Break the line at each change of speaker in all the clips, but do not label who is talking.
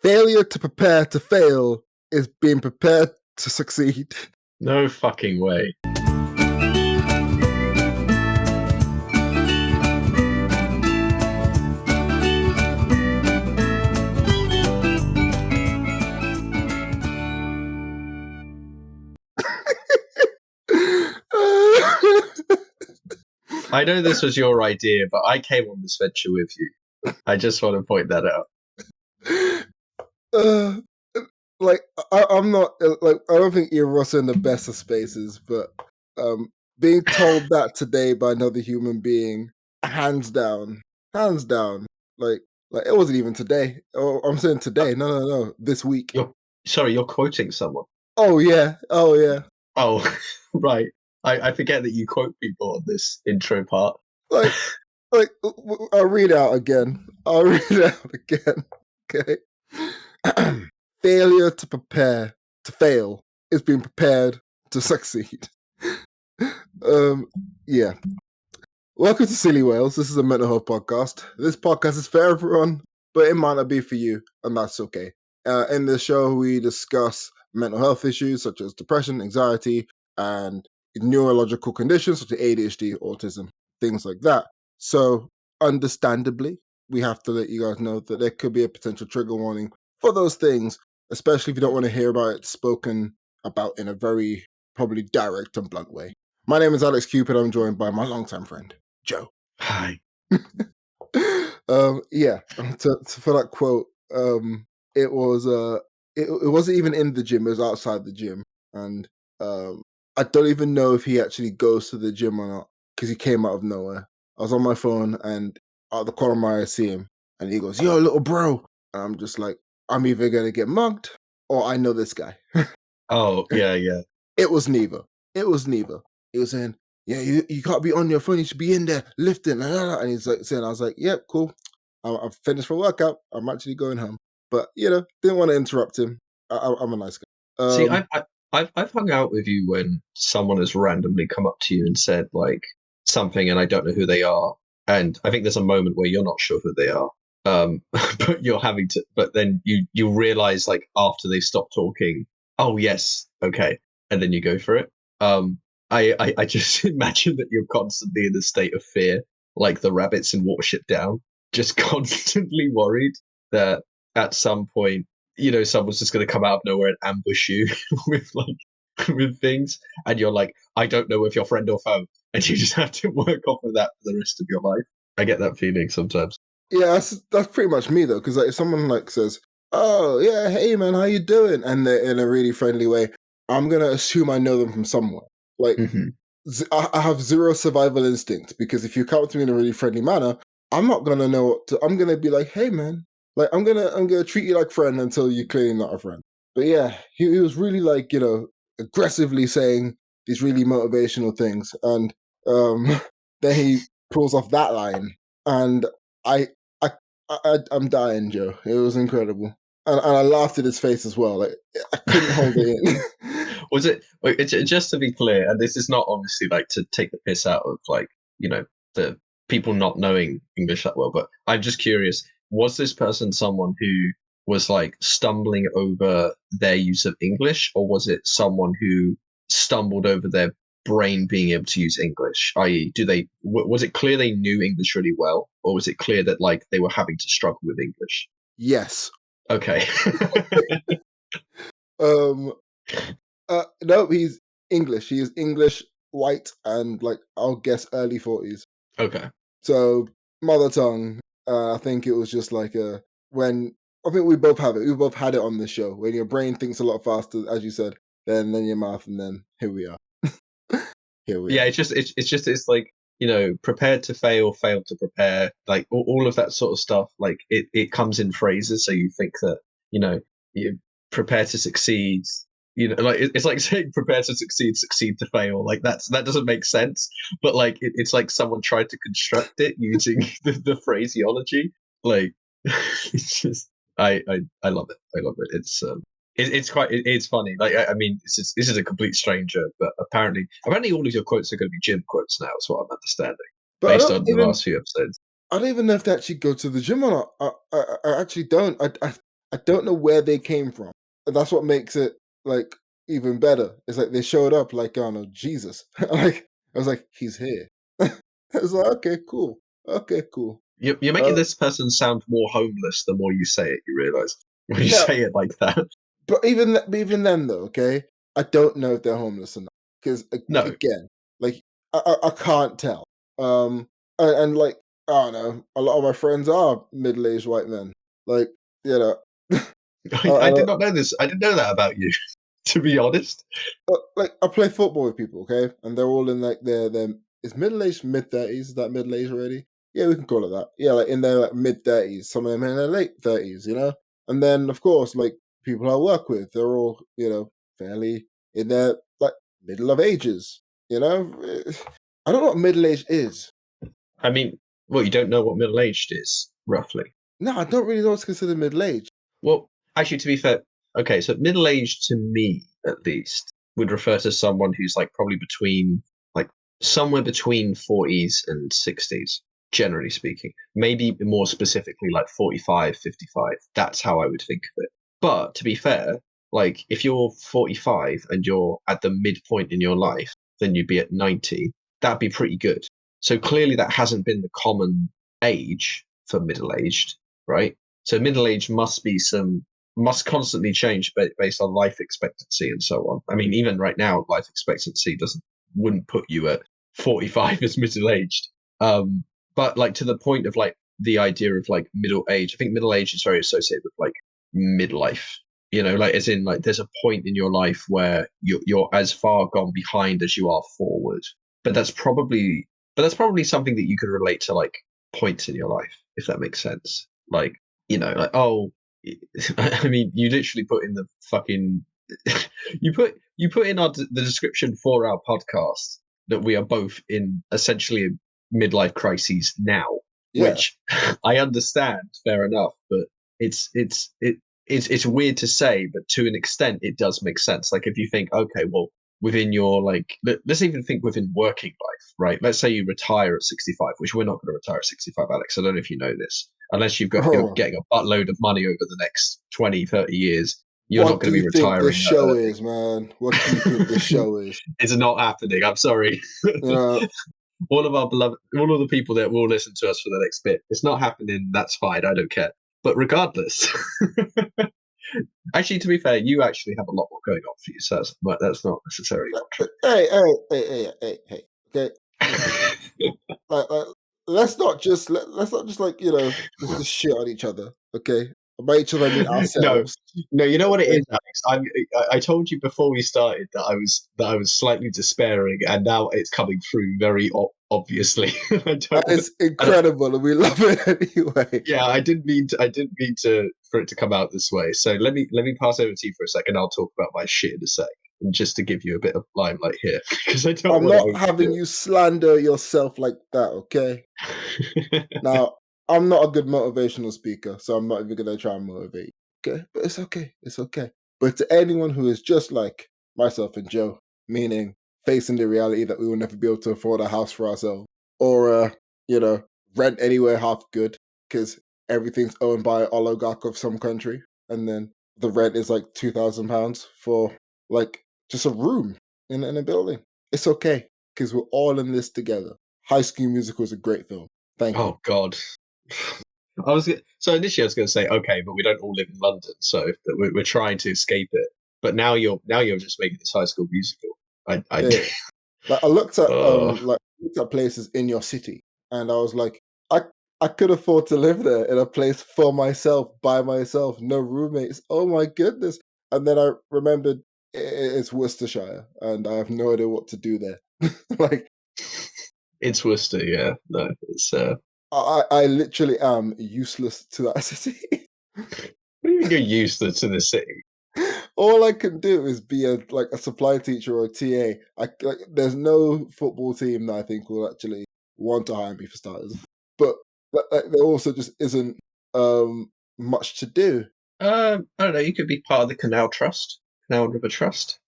Failure to prepare to fail is being prepared to succeed.
No fucking way. I know this was your idea, but I came on this venture with you. I just want to point that out.
I'm not I don't think either of us are in the best of spaces, but being told that today by another human being, hands down, like it wasn't even today. Oh, I'm saying today. No, this week.
You're quoting someone.
Oh yeah.
Oh, right. I forget that you quote people on this intro part.
I'll read out again. Okay. Failure to prepare to fail is being prepared to succeed. Yeah. Welcome to Silly Whales. This is a mental health podcast. This podcast is for everyone, but it might not be for you, and that's okay. In this show, we discuss mental health issues such as depression, anxiety, and neurological conditions such as ADHD, autism, things like that. So, understandably, we have to let you guys know that there could be a potential trigger warning for those things, especially if you don't want to hear about it spoken about in a very probably direct and blunt way. My name is Alex Cupid. I'm joined by my longtime friend, Joe.
Hi.
For that quote, it wasn't even in the gym, it was outside the gym. And I don't even know if he actually goes to the gym or not, because he came out of nowhere. I was on my phone and out of the corner of my eye I see him and he goes, "Yo, little bro." And I'm just like, I'm either gonna get mugged or I know this guy.
Oh, yeah.
It was neither. He was saying, "Yeah, you can't be on your phone. You should be in there lifting." And he's like saying, I was like, "Yep, cool. I've finished my workout. I'm actually going home." But didn't want to interrupt him. I'm a nice guy.
See, I've hung out with you when someone has randomly come up to you and said like something, and I don't know who they are, and I think there's a moment where you're not sure who they are, but you're having to, but then you realize like after they stop talking, oh yes, okay, and then you go for it. I just imagine that you're constantly in a state of fear, like the rabbits in Watership Down, just constantly worried that at some point, someone's just going to come out of nowhere and ambush you with things, and you're like, I don't know if you're friend or foe, and you just have to work off of that for the rest of your life. I get that feeling sometimes.
Yeah, that's pretty much me though, because like if someone like says, "Oh yeah, hey man, how you doing?" and they're in a really friendly way, I'm gonna assume I know them from somewhere. Like I have zero survival instinct, because if you come to me in a really friendly manner, I'm not gonna know what to. I'm gonna be like, "Hey man," like I'm gonna treat you like friend until you're clearly not a friend. But yeah, he was really like aggressively saying these really motivational things, and then he pulls off that line, and I'm dying, Joe. It was incredible, and I laughed at his face as well. Like I couldn't hold it in.
Was it? Just to be clear, and this is not obviously like to take the piss out of like the people not knowing English that well, but I'm just curious: was this person someone who was like stumbling over their use of English, or was it someone who stumbled over their brain being able to use English? I.e., was it clear they knew English really well, or was it clear that like they were having to struggle with English?
Yes.
Okay.
No, he's English. He is English, white, and like I'll guess early 40s.
Okay.
So mother tongue. I think it was just like when I think we both have it. We both had it on this show when your brain thinks a lot faster, as you said, than your mouth, and then here we are.
Yeah, it's like prepared to fail, failed to prepare, like all of that sort of stuff. Like it comes in phrases, so you think that you prepare to succeed. Like it's like saying prepare to succeed, succeed to fail. Like that doesn't make sense. But like it's like someone tried to construct it using the phraseology. Like it's just I love it. I love it. It's funny. Like I mean, this is a complete stranger, but apparently all of your quotes are going to be gym quotes now. Is what I'm understanding
But
based on the last few episodes.
I don't even know if they actually go to the gym or not. I actually don't. I don't know where they came from. And that's what makes it like even better. It's like they showed up like, oh no, Jesus. Like I was like, he's here. I was like, okay, cool. Okay, cool.
You're
Uh,
making this person sound more homeless the more you say it. You realize when you
no,
say it like that.
but even then though, okay, I don't know if they're homeless or not because
No,
again, like I can't tell. And like I don't know, a lot of my friends are middle aged white men. Like you know,
I
I
did
don't,
not know this. I didn't know that about you. To be honest,
like I play football with people, okay, and they're all in like their is middle aged mid 30s. Is that middle age already? Yeah, we can call it that. Yeah, like in their like mid 30s. Some of them in their late 30s. And then of course like people I work with, they're all fairly in their like middle of ages. You know, I don't know what middle age is.
I mean, well, you don't know what middle aged is roughly.
No, I don't really know what's considered middle age.
Well, actually, to be fair, okay, so middle aged to me, at least, would refer to someone who's like probably between, like, somewhere between 40s and 60s, generally speaking. Maybe more specifically, like 45, 55. That's how I would think of it. But to be fair, like, if you're 45 and you're at the midpoint in your life, then you'd be at 90. That'd be pretty good. So clearly, that hasn't been the common age for middle aged, right? So middle age must constantly change based on life expectancy and so on. I mean, even right now, life expectancy wouldn't put you at 45 as middle aged. But like to the point of like the idea of like middle age, I think middle age is very associated with like midlife. Like as in like there's a point in your life where you're as far gone behind as you are forward. But that's probably something that you could relate to like points in your life, if that makes sense. Like, oh, I mean, you literally put in the fucking you put in the description for our podcast that we are both in essentially midlife crises now,
Yeah.
which I understand, fair enough, but it's it's it it's weird to say, but to an extent, it does make sense. Like if you think, okay, well, within your like, let's even think within working life, right? Let's say you retire at 65, which we're not going to retire at 65, Alex. I don't know if you know this. Unless you're
Oh,
getting a buttload of money over the next 20, 30 years, you're not
what
going
do
to be
you think this
retiring
show
early.
is, man? What do you think this show is?
It's not happening. I'm sorry.
You know,
All of our beloved, all of the people that will listen to us for the next bit, it's not happening. That's fine. I don't care. But regardless, actually, to be fair, you actually have a lot more going on for you, so that's not necessarily not
hey, okay,
true.
like, let's not just like just shit on each other, okay? By each other, I mean
No,
ourselves.
no, you know what it
Okay,
is, Alex. I told you before we started that I was slightly despairing, and now it's coming through very obviously. I
and
don't want.
it's incredible, and we love it anyway.
Yeah, I didn't mean for it to come out this way. So let me pass over to you for a second. I'll talk about my shit in a sec, and just to give you a bit of limelight here, because I don't
I'm
want to
not having
overdo
you slander yourself like that, okay?
it.
Now, I'm not a good motivational speaker, so I'm not even going to try and motivate you. Okay? But it's okay. It's okay. But to anyone who is just like myself and Joe, meaning facing the reality that we will never be able to afford a house for ourselves or, you know, rent anywhere half good because everything's owned by an oligarch of some country. And then the rent is like £2,000 for like just a room in a building. It's okay because we're all in this together. High School Musical is a great film. Thank you.
Oh God. So initially I was going to say okay, but we don't all live in London, so we're trying to escape it. But now you're just making this High School Musical. I
Yeah. Like I
uh,
looked at places in your city and I was like, I I could afford to live there in a place for myself, by myself, no roommates. Oh my goodness. And then I remembered it's Worcestershire and I have no idea what to do there. Like
it's Worcester, yeah. No, it's
I literally am useless to that city.
what do you mean you're used to the city?
All I can do is be a supply teacher or a TA. There's no football team that I think will actually want to hire me for starters. But there also just isn't much to do.
I don't know. You could be part of the Canal River Trust.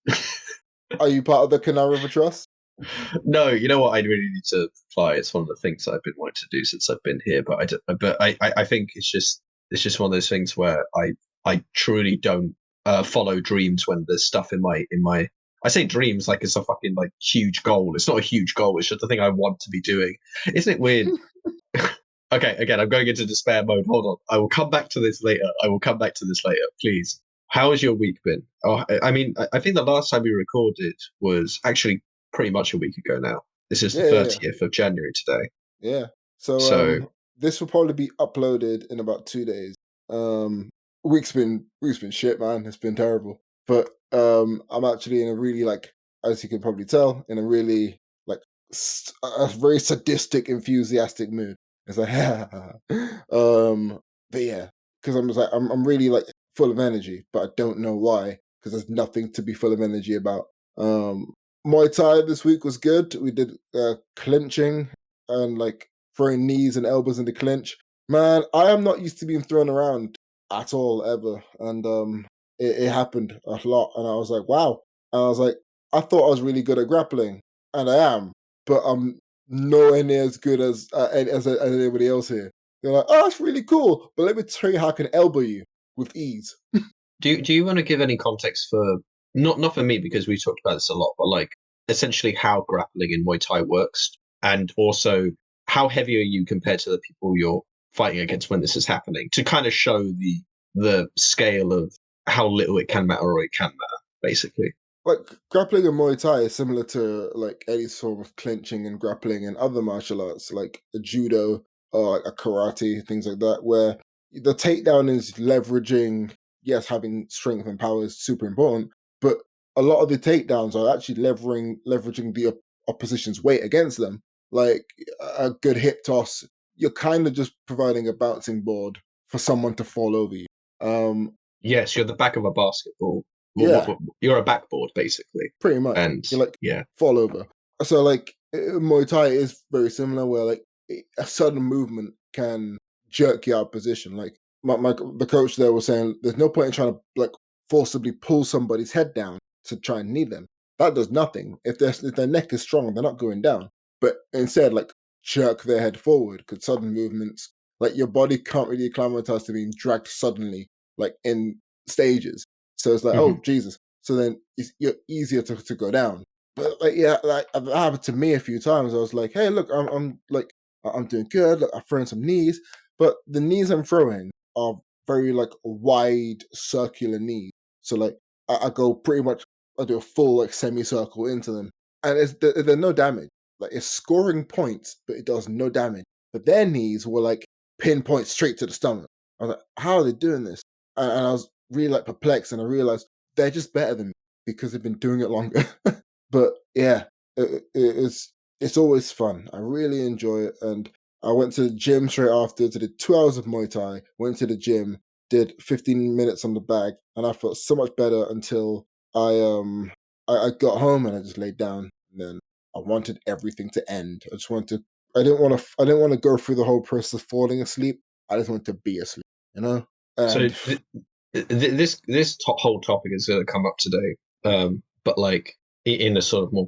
Are you part of the Canal River Trust?
No, you know what? I really need to apply. It's one of the things I've been wanting to do since I've been here, but I think it's just one of those things where I truly don't follow dreams when there's stuff in my. I say dreams like it's a fucking like huge goal. It's not a huge goal. It's just a thing I want to be doing. Isn't it weird? Okay, again, I'm going into despair mode. Hold on. I will come back to this later. I will come back to this later. Please. How has your week been? Oh, I mean, I think the last time we recorded was actually pretty much a week ago now. This is the
Yeah, yeah, yeah.
30th of January today.
Yeah. So
So,
this will probably be uploaded in about 2 days. Um week's been shit, man. It's been terrible. But I'm actually in a really like, as you can probably tell, in a really like a very sadistic, enthusiastic mood. It's like but yeah, because I'm just like I'm really like full of energy, but I don't know why, because there's nothing to be full of energy about. Um Muay Thai this week was good. We did clinching and like throwing knees and elbows in the clinch. Man, I am not used to being thrown around at all ever, and it happened a lot, and I was like, wow. And I was like, I thought I was really good at grappling, and I am, but I'm nowhere near as good as anybody else here. They're like, oh, that's really cool, but let me tell you how I can elbow you with ease.
do you want to give any context for not for me because we talked about this a lot, but like essentially how grappling in Muay Thai works, and also how heavy are you compared to the people you're fighting against when this is happening, to kind of show the scale of how little it can matter or it can matter, basically.
Like grappling and Muay Thai is similar to like any sort of clinching and grappling and other martial arts, like a judo or like a karate, things like that, where the takedown is leveraging. Yes, having strength and power is super important, but a lot of the takedowns are actually leveraging the opposition's weight against them. Like a good hip toss, you're kind of just providing a bouncing board for someone to fall over you. Um,
Yes, you're the back of a basketball.
yeah,
You're a backboard, basically.
pretty much.
And
You like
yeah.
fall over. So like Muay Thai is very similar, where like a sudden movement can jerk you out of position. Like the coach there was saying, there's no point in trying to like forcibly pull somebody's head down to try and knee them. That does nothing. If their neck is strong, they're not going down. But instead, like jerk their head forward, because sudden movements, like your body can't really acclimatize to being dragged suddenly, like in stages. So it's like, oh
Mhm.
Jesus. So then you're easier to go down. But like, yeah, like that happened to me a few times. I was like, hey, look, I'm like, I'm doing good. Look, I'm throwing some knees, but the knees I'm throwing are very like wide circular knees. So like, I go pretty much, I do a full like semicircle into them, and there's no damage. Like it's scoring points, but it does no damage. But their knees were like pinpoint straight to the stomach. I was like, how are they doing this? And I was really like perplexed, and I realized they're just better than me because they've been doing it longer. But yeah, it's always fun. I really enjoy it, and I went to the gym straight after. To did 2 hours of Muay Thai. Went to the gym, did 15 minutes on the bag, and I felt so much better until I got home and I just laid down. And then I wanted everything to end. I just wanted to. I didn't want to go through the whole process of falling asleep. I just wanted to be asleep. You know.
So
And
this whole topic is going to come up today, but like in a sort of more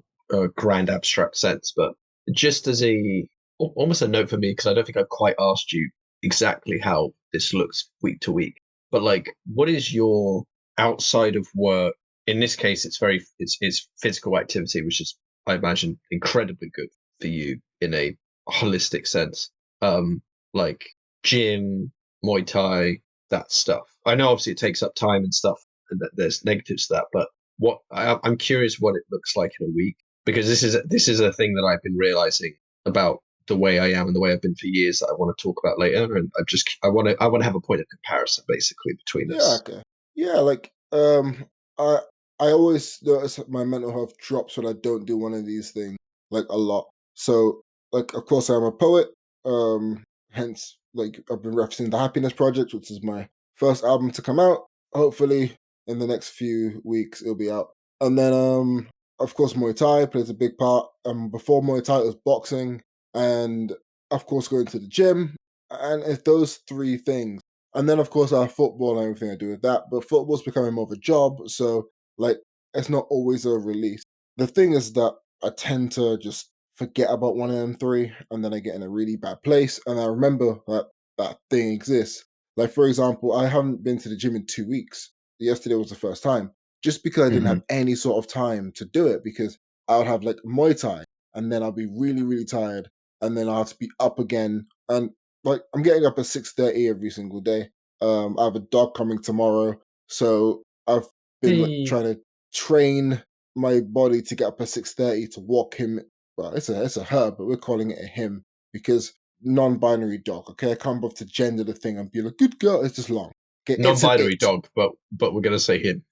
grand abstract sense. But just as almost a note for me, because I don't think I've quite asked you exactly how this looks week to week. But like, what is your outside of work? In this case, it's physical activity, which is, I imagine, incredibly good for you in a holistic sense. Um, like gym, Muay Thai, that stuff. I know obviously it takes up time and stuff, and that there's negatives to that. But I'm curious what it looks like in a week, because this is a thing that I've been realizing about the way I am and the way I've been for years that I want to talk about later, and I want to have a point of comparison basically between
yeah,
us.
okay. Yeah, like I I always notice that my mental health drops when I don't do one of these things like a lot. So like of course I'm a poet, hence like I've been referencing the Happiness Project, which is my first album to come out. Hopefully in the next few weeks it'll be out. And then of course Muay Thai plays a big part. Before Muay Thai it was boxing, and of course going to the gym, and it's those three things. And then, of course, I have football and everything I do with that. But football's becoming more of a job. So, like, it's not always a release. The thing is that I tend to just forget about one of them three. And then I get in a really bad place. And I remember that that thing exists. Like, for example, I haven't been to the gym in 2 weeks. Yesterday was the first time, just because I didn't
Mhm.
have any sort of time to do it. Because I would have like Muay Thai, and then I'll be really, really tired, and then I'll have to be up again. And like, I'm getting up at 6:30 every single day. I have a dog coming tomorrow, so I've been like
Hey.
trying to train my body to get up at 6:30 to walk him. Well, it's a her, but we're calling it a him because non-binary dog. Okay, I can't bother to gender the thing and be like, "Good girl." It's just long. Okay, it's an
Non-binary
it.
dog, but we're gonna say him.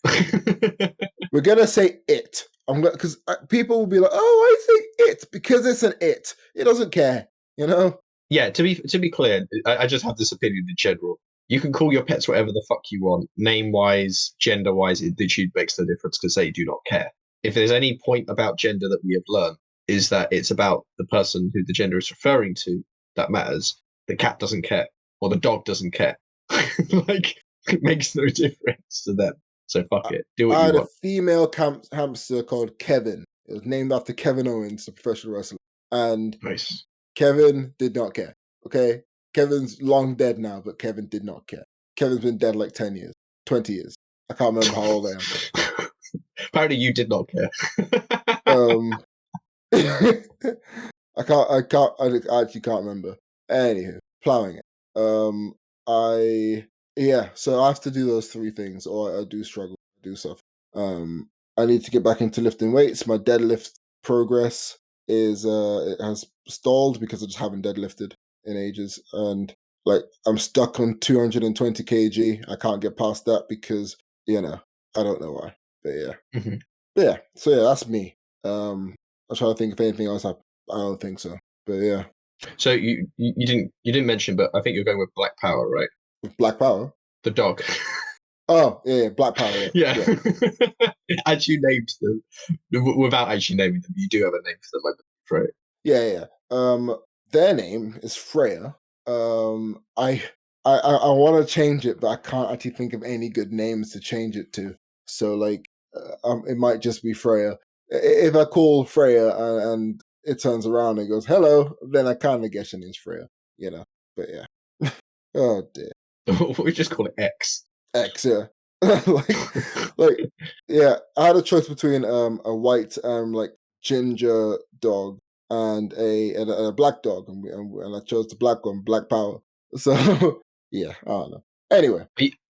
We're gonna say it. I'm gonna because people will be like, "Oh, I say it because it's an it." It doesn't care, you know.
Yeah, to be clear, I just have this opinion in general. You can call your pets whatever the fuck you want, name wise, gender wise. It literally makes no difference because they do not care. If there's any point about gender that we have learned, is that it's about the person who the gender is referring to that matters. The cat doesn't care, or the dog doesn't care. Like it makes no difference to them. So fuck
I,
it. Do what
I
you
had a
want.
female hamster called Kevin. It was named after Kevin Owens, the professional wrestler, and
Nice.
Kevin did not care. Okay, Kevin's long dead now, but Kevin did not care. Kevin's been dead like 10 years, 20 years. I can't remember how old I am.
Apparently, you did not care.
Um, I actually can't remember. Anywho, plowing it. I yeah. So I have to do those three things, or I do struggle to do stuff. Um, I need to get back into lifting weights. My deadlift progress is it has stalled because I just haven't deadlifted in ages, and like I'm stuck on 220 kg. I can't get past that because I don't know why, but yeah.
Mhm.
But yeah, so yeah, that's me. I'm trying to think if anything else happened. I don't think so. But yeah,
So you didn't mention, but I think you're going with Black Power, right?
with Black Power.
The dog.
Oh yeah, Black Power. Yeah,
Yeah.
yeah,
As you named them, without actually naming them, you do have a name for them, I believe, right?
yeah, yeah. Their name is Freya. I I want to change it, but I can't actually think of any good names to change it to. So like, it might just be Freya. If I call Freya and it turns around and goes hello, then I kind of guess your name's Freya. You know. But yeah. Oh dear.
We just call it X.
X, yeah. like like yeah, I had a choice between a white like ginger dog and a black dog, and I chose the black one, Black Power. So yeah, I don't know. Anyway,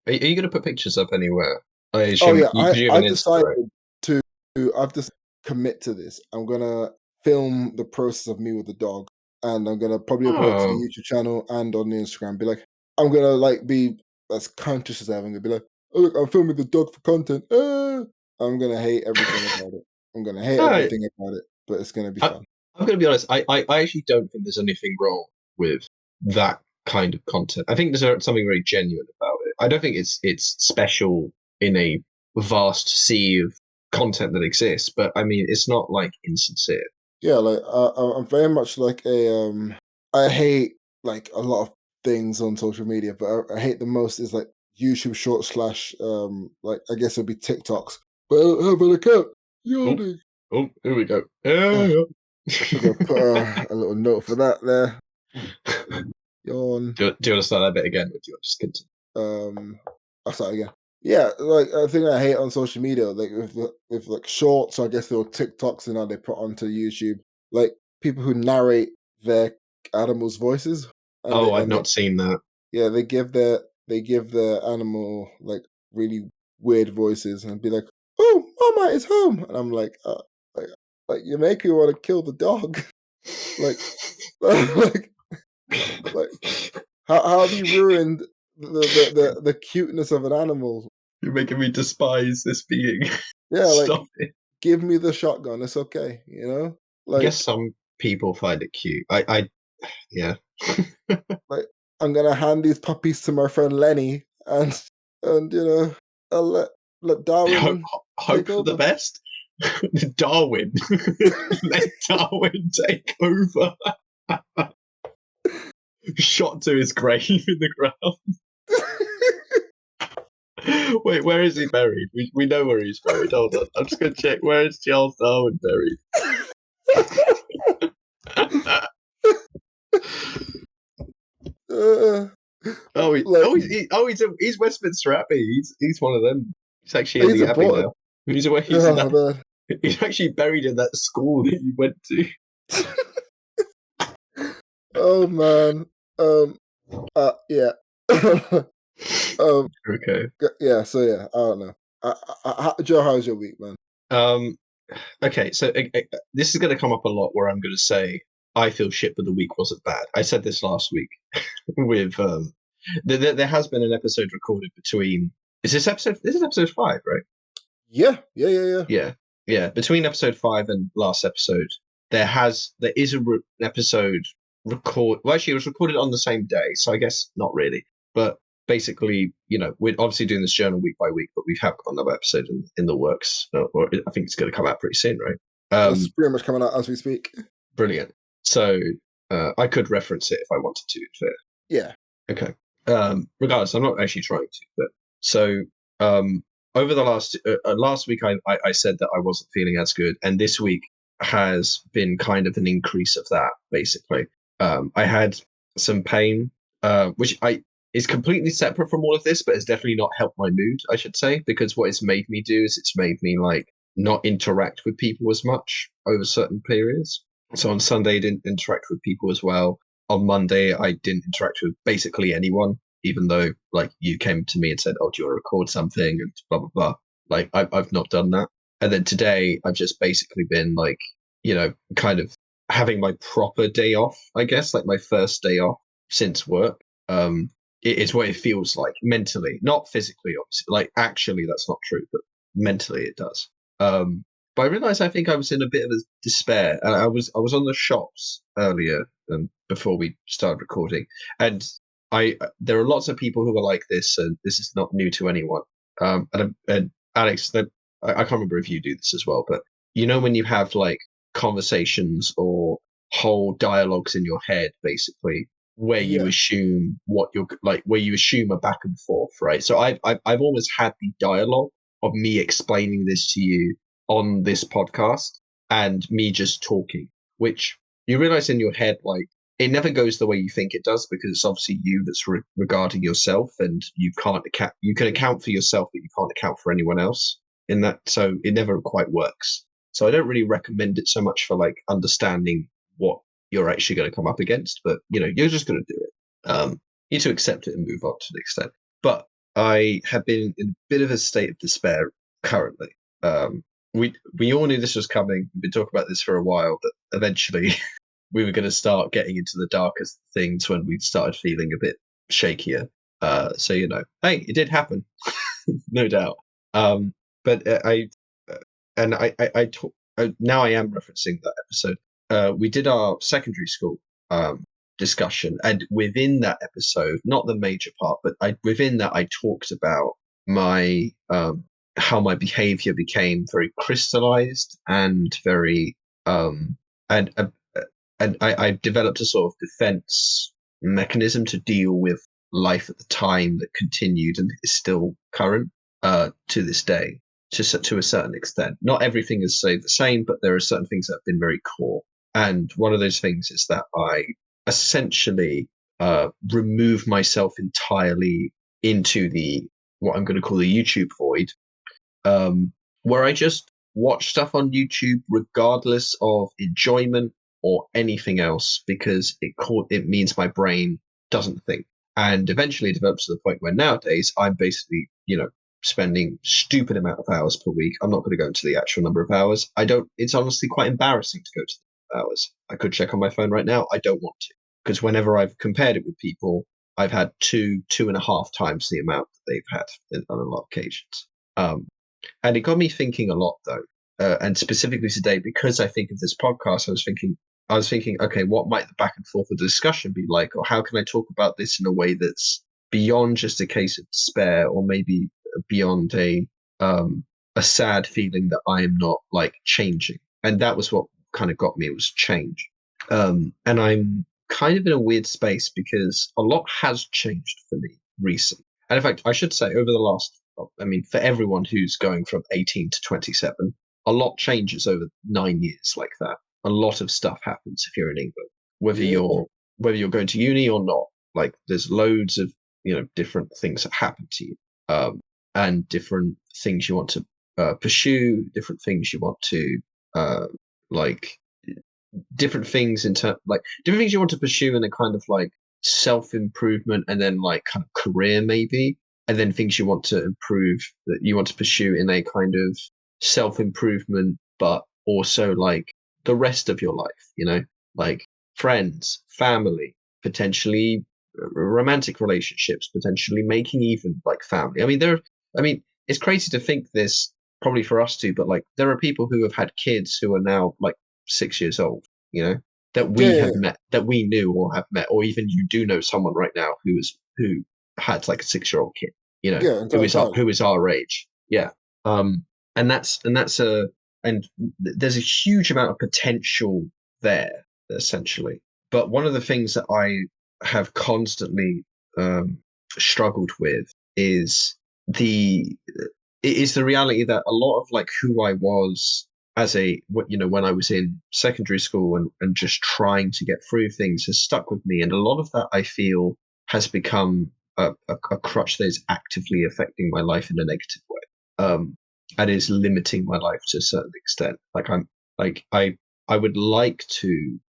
Are you going to put pictures up anywhere? I
oh
assume
yeah,
because you have an
I've
Insta,
decided
right?
to I've just commit to this. I'm gonna film the process of me with the dog, and I'm gonna probably upload it to the
Oh,
YouTube channel and on the Instagram. Be like, I'm gonna like be as conscious as ever. I'm gonna be like, oh look, I'm filming the dog for content. I'm gonna hate everything about it. I'm gonna hate
no,
everything about it, but it's gonna be
I,
fun.
I'm going to be honest. I actually don't think there's anything wrong with that kind of content. I think there's something very genuine about it. I don't think it's special in a vast sea of content that exists, but I mean, it's not like insincere.
Yeah, like I'm very much like a. I hate like a lot of things on social media, but I hate the most is like YouTube short slash like I guess it'll be TikToks. But I don't have an account.
Oh,
Yawning.
oh, here we go.
I'm gonna put a little note for that there. Yawn.
Do you want to start that bit again, or do you want to just continue?
I'll start again. Yeah, like a thing I hate on social media, like with like shorts, I guess they're TikToks and now they put onto YouTube, like people who narrate their animals' voices, and
Oh,
they
I've
and they
not seen that.
yeah they give their animal like really weird voices and be like, "Oh, Mama is home," and I'm like, like you make me want to kill the dog, like like like how have you ruined the cuteness of an animal?
You're making me despise this being.
Yeah, like
Stop it.
give me the shotgun. It's okay, you know.
I guess
Like
some people find it cute. Yeah.
like I'm gonna hand these puppies to my friend Lenny, and I'll let
hope,
Darwin
hope
take
for the
over.
best. Darwin. Let Darwin take over. Shot to his grave in the ground. Wait, where is he buried? We know where he's buried. Hold on. I'm just going to check. Where is Charles Darwin buried?
uh, Like
He's Westminster Abbey. He's one of them. He's actually in
he's
the Abbey
important.
now. He's in
Oh
that.
man.
He's actually buried in that school that you went to.
Oh man. Yeah. um.
Okay.
Yeah. So yeah. I don't know. Joe, how's your week, man?
Um. Okay. So this is going to come up a lot, where I'm going to say I feel shit, but the week wasn't bad. I said this last week with there has been an episode recorded between. Is this episode? This is episode 5, right?
Yeah. Yeah. Yeah. Yeah.
Yeah, yeah. Between episode 5 and last episode, there is an episode record. Well, actually, it was recorded on the same day, so I guess not really. But basically, we're obviously doing this journal week by week, but we've had another episode in the works, or I think it's going to come out pretty soon, right?
It's pretty much coming out as we speak.
Brilliant. So I could reference it if I wanted to. Fair.
Yeah.
Okay. Regardless, I'm not actually trying to. But so um, over the last week, I said that I wasn't feeling as good, and this week has been kind of an increase of that. Basically, I had some pain, which I is completely separate from all of this, but has definitely not helped my mood. I should say, because what it's made me do is it's made me like not interact with people as much over certain periods. So on Sunday, I didn't interact with people as well. On Monday, I didn't interact with basically anyone, even though like you came to me and said, "Oh, do you want to record something?" and blah blah blah. Like I've not done that. And then today, I've just basically been like, kind of having my proper day off. I guess like my first day off since work. It's what it feels like mentally, not physically, obviously. Like actually, that's not true, but mentally it does. But I realized I think I was in a bit of a despair, and I was on the shops earlier before we started recording, and I there are lots of people who are like this, and this is not new to anyone. And Alex, I can't remember if you do this as well, but when you have like conversations or whole dialogues in your head, basically, where you
Yeah.
assume what you're like, where you assume a back and forth, right? So I've always had the dialogue of me explaining this to you on this podcast and me just talking, which you realize in your head, like it never goes the way you think it does, because it's obviously you that's regarding yourself, and you can account for yourself, but you can't account for anyone else in that. So it never quite works. So I don't really recommend it so much for like understanding what you're actually going to come up against, but you're just going to do it. You need to accept it and move on to the extent. But I have been in a bit of a state of despair currently. Um, we all knew this was coming. We've been talking about this for a while, but eventually we were going to start getting into the darkest things when we started feeling a bit shakier. So hey, it did happen, no doubt. Um, but and I talk, now I am referencing that episode. We did our secondary school discussion, and within that episode, not the major part, but within that I talked about my how my behavior became very crystallized and very and I developed a sort of defense mechanism to deal with life at the time that continued and is still current to this day, to a certain extent. Not everything is stayed the same, but there are certain things that have been very core. And one of those things is that I essentially remove myself entirely into the what I'm going to call the YouTube void, um, where I just watch stuff on YouTube regardless of enjoyment or anything else, because it means my brain doesn't think. And eventually it develops to the point where nowadays I'm basically, spending stupid amount of hours per week. I'm not going to go into the actual number of hours. I don't. It's honestly quite embarrassing to go to the hours. I could check on my phone right now. I don't want to, because whenever I've compared it with people, I've had two and a half times the amount that they've had on a lot of occasions. Um, and it got me thinking a lot, though, and specifically today, because I think of this podcast, I was thinking, okay, what might the back and forth of the discussion be like, or how can I talk about this in a way that's beyond just a case of despair, or maybe beyond a sad feeling that I am not like changing. And that was what kind of got me, was change. And I'm kind of in a weird space because a lot has changed for me recently. And in fact, I should say over the last, I mean, for everyone who's going from 18 to 27, a lot changes over 9 years like that. A lot of stuff happens if you're in England, whether
Yeah.
you're whether you're going to uni or not. like there's loads of different things that happen to you, and different things you want to pursue, different things you want to uh, like different things in terms like different things you want to pursue in a kind of like self improvement, and then like kind of career maybe, and then things you want to improve that you want to pursue in a kind of self improvement, but also like the rest of your life, like friends, family, potentially romantic relationships, potentially making even like family. I mean, it's crazy to think this probably for us too, but like there are people who have had kids who are now like 6 years old, you know, that
Yeah,
we
yeah,
have
yeah,
met, that we knew or have met, or even you do know someone right now who had like a 6 year old kid,
yeah, entirely.
who is our age. Yeah. Um, and that's a and there's a huge amount of potential there, essentially. But one of the things that I have constantly um, struggled with is the the reality that a lot of like who I was as when I was in secondary school and just trying to get through things has stuck with me, and a lot of that I feel has become a crutch that is actively affecting my life in a negative way, and is limiting my life to a certain extent. Like I would like to,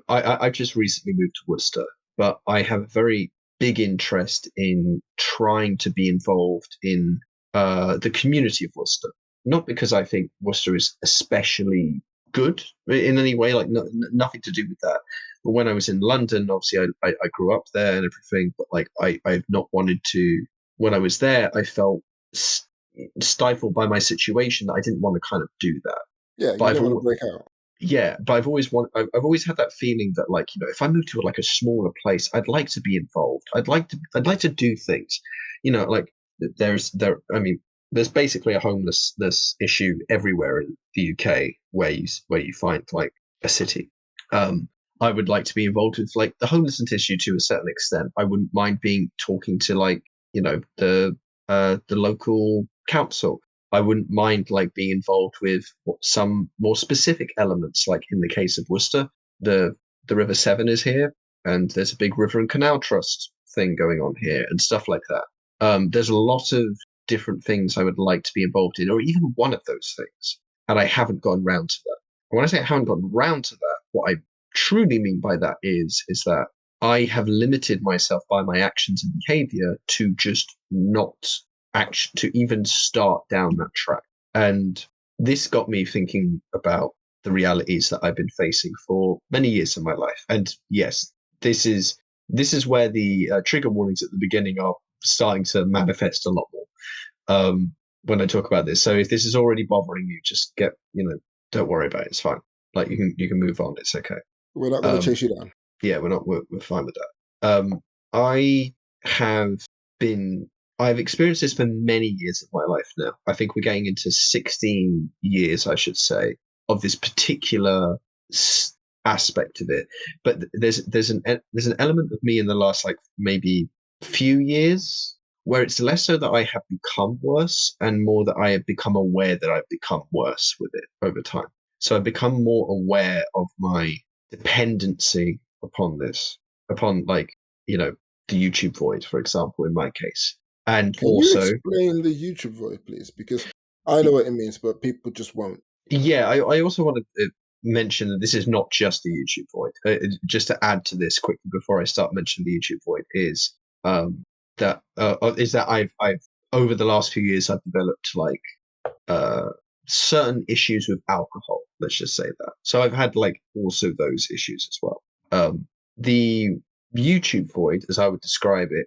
I've just recently moved to Worcester, but I have a very big interest in trying to be involved in the community of Worcester. Not because I think Worcester is especially good in any way, like nothing to do with that. But when I was in London, obviously I grew up there and everything, but like I've not wanted to. When I was there, I felt stifled by my situation that I didn't want to kind of do that.
Yeah,
But
you don't want to break out.
But I've always had that feeling that like if I move to like a smaller place, I'd like to be involved. I'd like to do things, like I mean there's basically a homelessness issue everywhere in the UK where you find like a city. um I would like to be involved with like the homelessness issue to a certain extent. I wouldn't mind being talking to like the local council. I wouldn't mind like being involved with some more specific elements, like in the case of Worcester, the the River Severn is here, and there's a big river and canal trust thing going on here, and stuff like that. There's a lot of different things I would like to be involved in, or even one of those things, and I haven't gotten round to that. And when I say I haven't gotten round to that, what I truly mean by that is that I have limited myself by my actions and behavior to just not action to even start down that track. And this got me thinking about the realities that I've been facing for many years in my life. And yes, this is where the trigger warnings at the beginning are starting to manifest a lot more when I talk about this. So if this is already bothering you, just don't worry about it. It's fine. Like you can move on. It's okay.
We're not going to
Um,
chase you down.
yeah, we're fine with that. I have been I've experienced this for many years of my life now. I think we're getting into 16 years, I should say, of this particular aspect of it. But there's an element of me in the last like maybe few years where it's less so that I have become worse and more that I have become aware that I've become worse with it over time. So I've become more aware of my dependency upon this, upon like, you know, the YouTube void, for example, in my case. And
Can you
also,
explain the YouTube void, please? Because I know what it means, but people just won't.
yeah, I also want to mention that this is not just the YouTube void. Just to add to this quickly before I start mentioning the YouTube void um, is that I've over the last few years I've developed like uh, certain issues with alcohol. Let's just say that. So I've had like also those issues as well. The YouTube void, as I would describe it,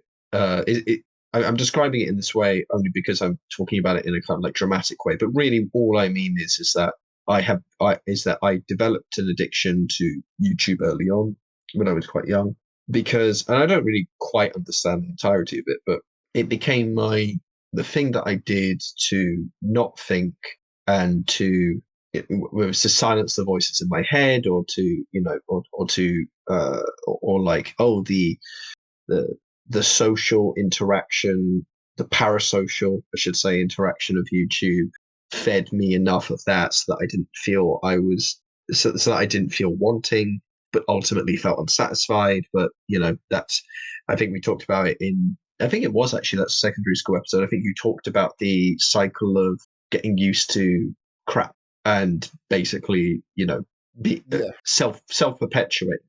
I'm describing it in this way only because I'm talking about it in a kind of like dramatic way. But really, all I mean is that I developed an addiction to YouTube early on when I was quite young because, and I don't really quite understand the entirety of it, but it became the thing that I did to not think and whether it's to silence the voices in my head or to or to or like the the social interaction, the parasocial I should say interaction of YouTube fed me enough of that so that I didn't feel I was so that I didn't feel wanting but ultimately felt unsatisfied. But that's I think we talked about it in. I think it was actually that secondary school episode. I think you talked about the cycle of getting used to crap and basically, be
Yeah,
self perpetuate.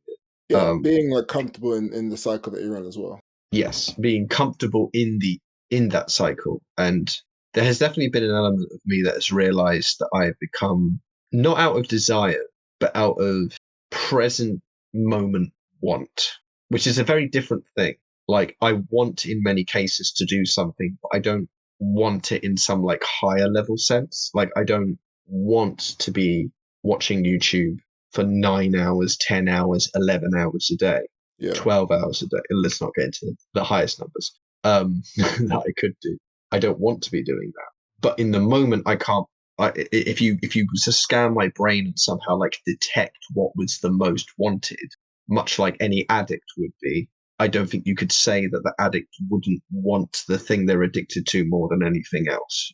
yeah,
Um,
being like comfortable in the cycle that you're in as well.
yes, being comfortable in that cycle, and there has definitely been an element of me that has realized that I've become not out of desire, but out of present moment want, which is a very different thing. Like I want in many cases to do something, but I don't want it in some like higher level sense. Like I don't want to be watching YouTube for 9 hours, 10 hours, 11 hours a day,
Yeah,
12 hours a day. Let's not get into the highest numbers that I could do. I don't want to be doing that. But in the moment, I can't. If you was to scan my brain and somehow like detect what was the most wanted, much like any addict would be, I don't think you could say that the addict wouldn't want the thing they're addicted to more than anything else.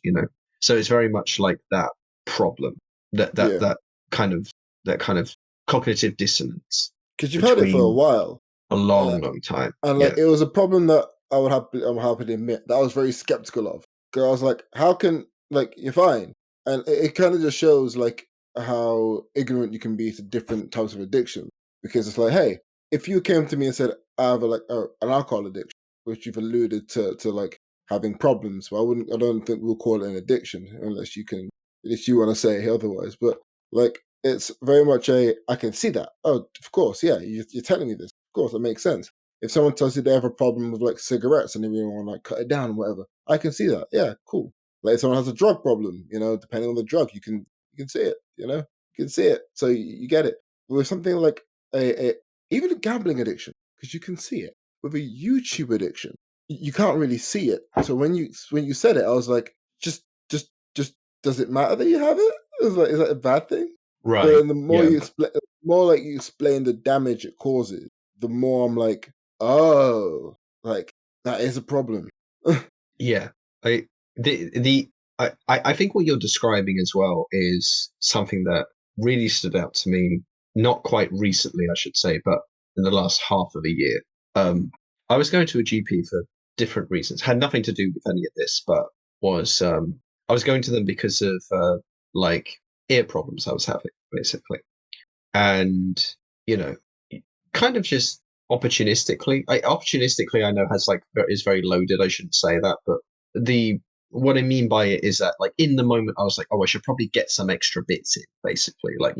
So it's very much like that problem, that that
yeah,
that kind of that kind of cognitive dissonance
because you've had it for a
between
while,
a
uh,
long time.
and like
Yeah,
it was a problem that I'm happy to admit that I was very skeptical of. Because I was like, how can like you're fine, and it kind of just shows like how ignorant you can be to different types of addiction. Because it's like, hey, if you came to me and said I have an alcohol addiction, which you've alluded to like having problems, but I don't think we'll call it an addiction unless you want to say otherwise. But like it's very much I can see that. Oh, of course, yeah, you're telling me this. Of course, that makes sense. If someone tells you they have a problem with like cigarettes and they really want to like cut it down or whatever, I can see that. Yeah, cool. Like if someone has a drug problem, depending on the drug, you can see it. You can see it, so you get it. With something like a even a gambling addiction, because you can see it. With a YouTube addiction, you can't really see it. So when you said it, I was like, just does it matter that you have it? It was like, is that a bad thing? But
right.
then the more
Yeah,
you explain, more like you explain the damage it causes, the more I'm like, oh, like that is a problem.
yeah. I the I think what you're describing as well is something that really stood out to me, not quite recently, I should say, but in the last half of a year. Um, I was going to a GP for different reasons, had nothing to do with any of this, but was I was going to them because of like ear problems I was having, basically. And you know kind of just opportunistically I know has like is very loaded. I shouldn't say that, but the what I mean by it is that like in the moment I was like, oh, I should probably get some extra bits in, basically. Like,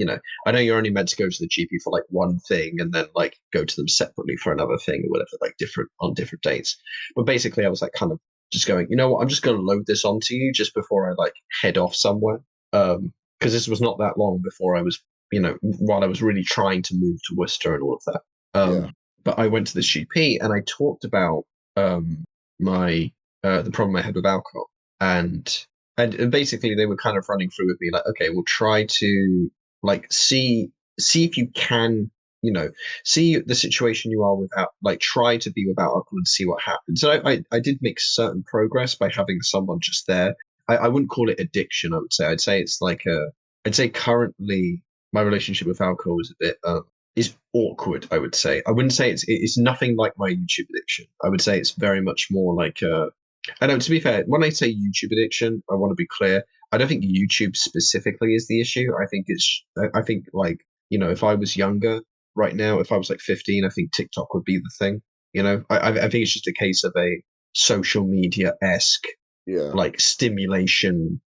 I know you're only meant to go to the GP for like one thing and then like go to them separately for another thing or whatever, like different on different dates. But basically I was like kind of just going, you know what, I'm just going to load this onto you just before I like head off somewhere. Because this was not that long before I was, while I was really trying to move to Worcester and all of that.
Yeah,
But I went to the GP and I talked about my the problem I had with alcohol, and and basically they were kind of running through with me like, okay, we'll try to like see if you can, you know, see the situation you are without, like try to be without alcohol and see what happens. So I did make certain progress by having someone just there. I wouldn't call it addiction. I'd say it's like I'd say currently my relationship with alcohol is a bit is awkward. I would say I wouldn't say it's nothing like my YouTube addiction. I would say it's very much more like I know, to be fair, when I say YouTube addiction, I want to be clear. I don't think YouTube specifically is the issue. I think like, if I was younger right now, if I was like 15, I think TikTok would be the thing. I think it's just a case of a social media esque
yeah.
like stimulation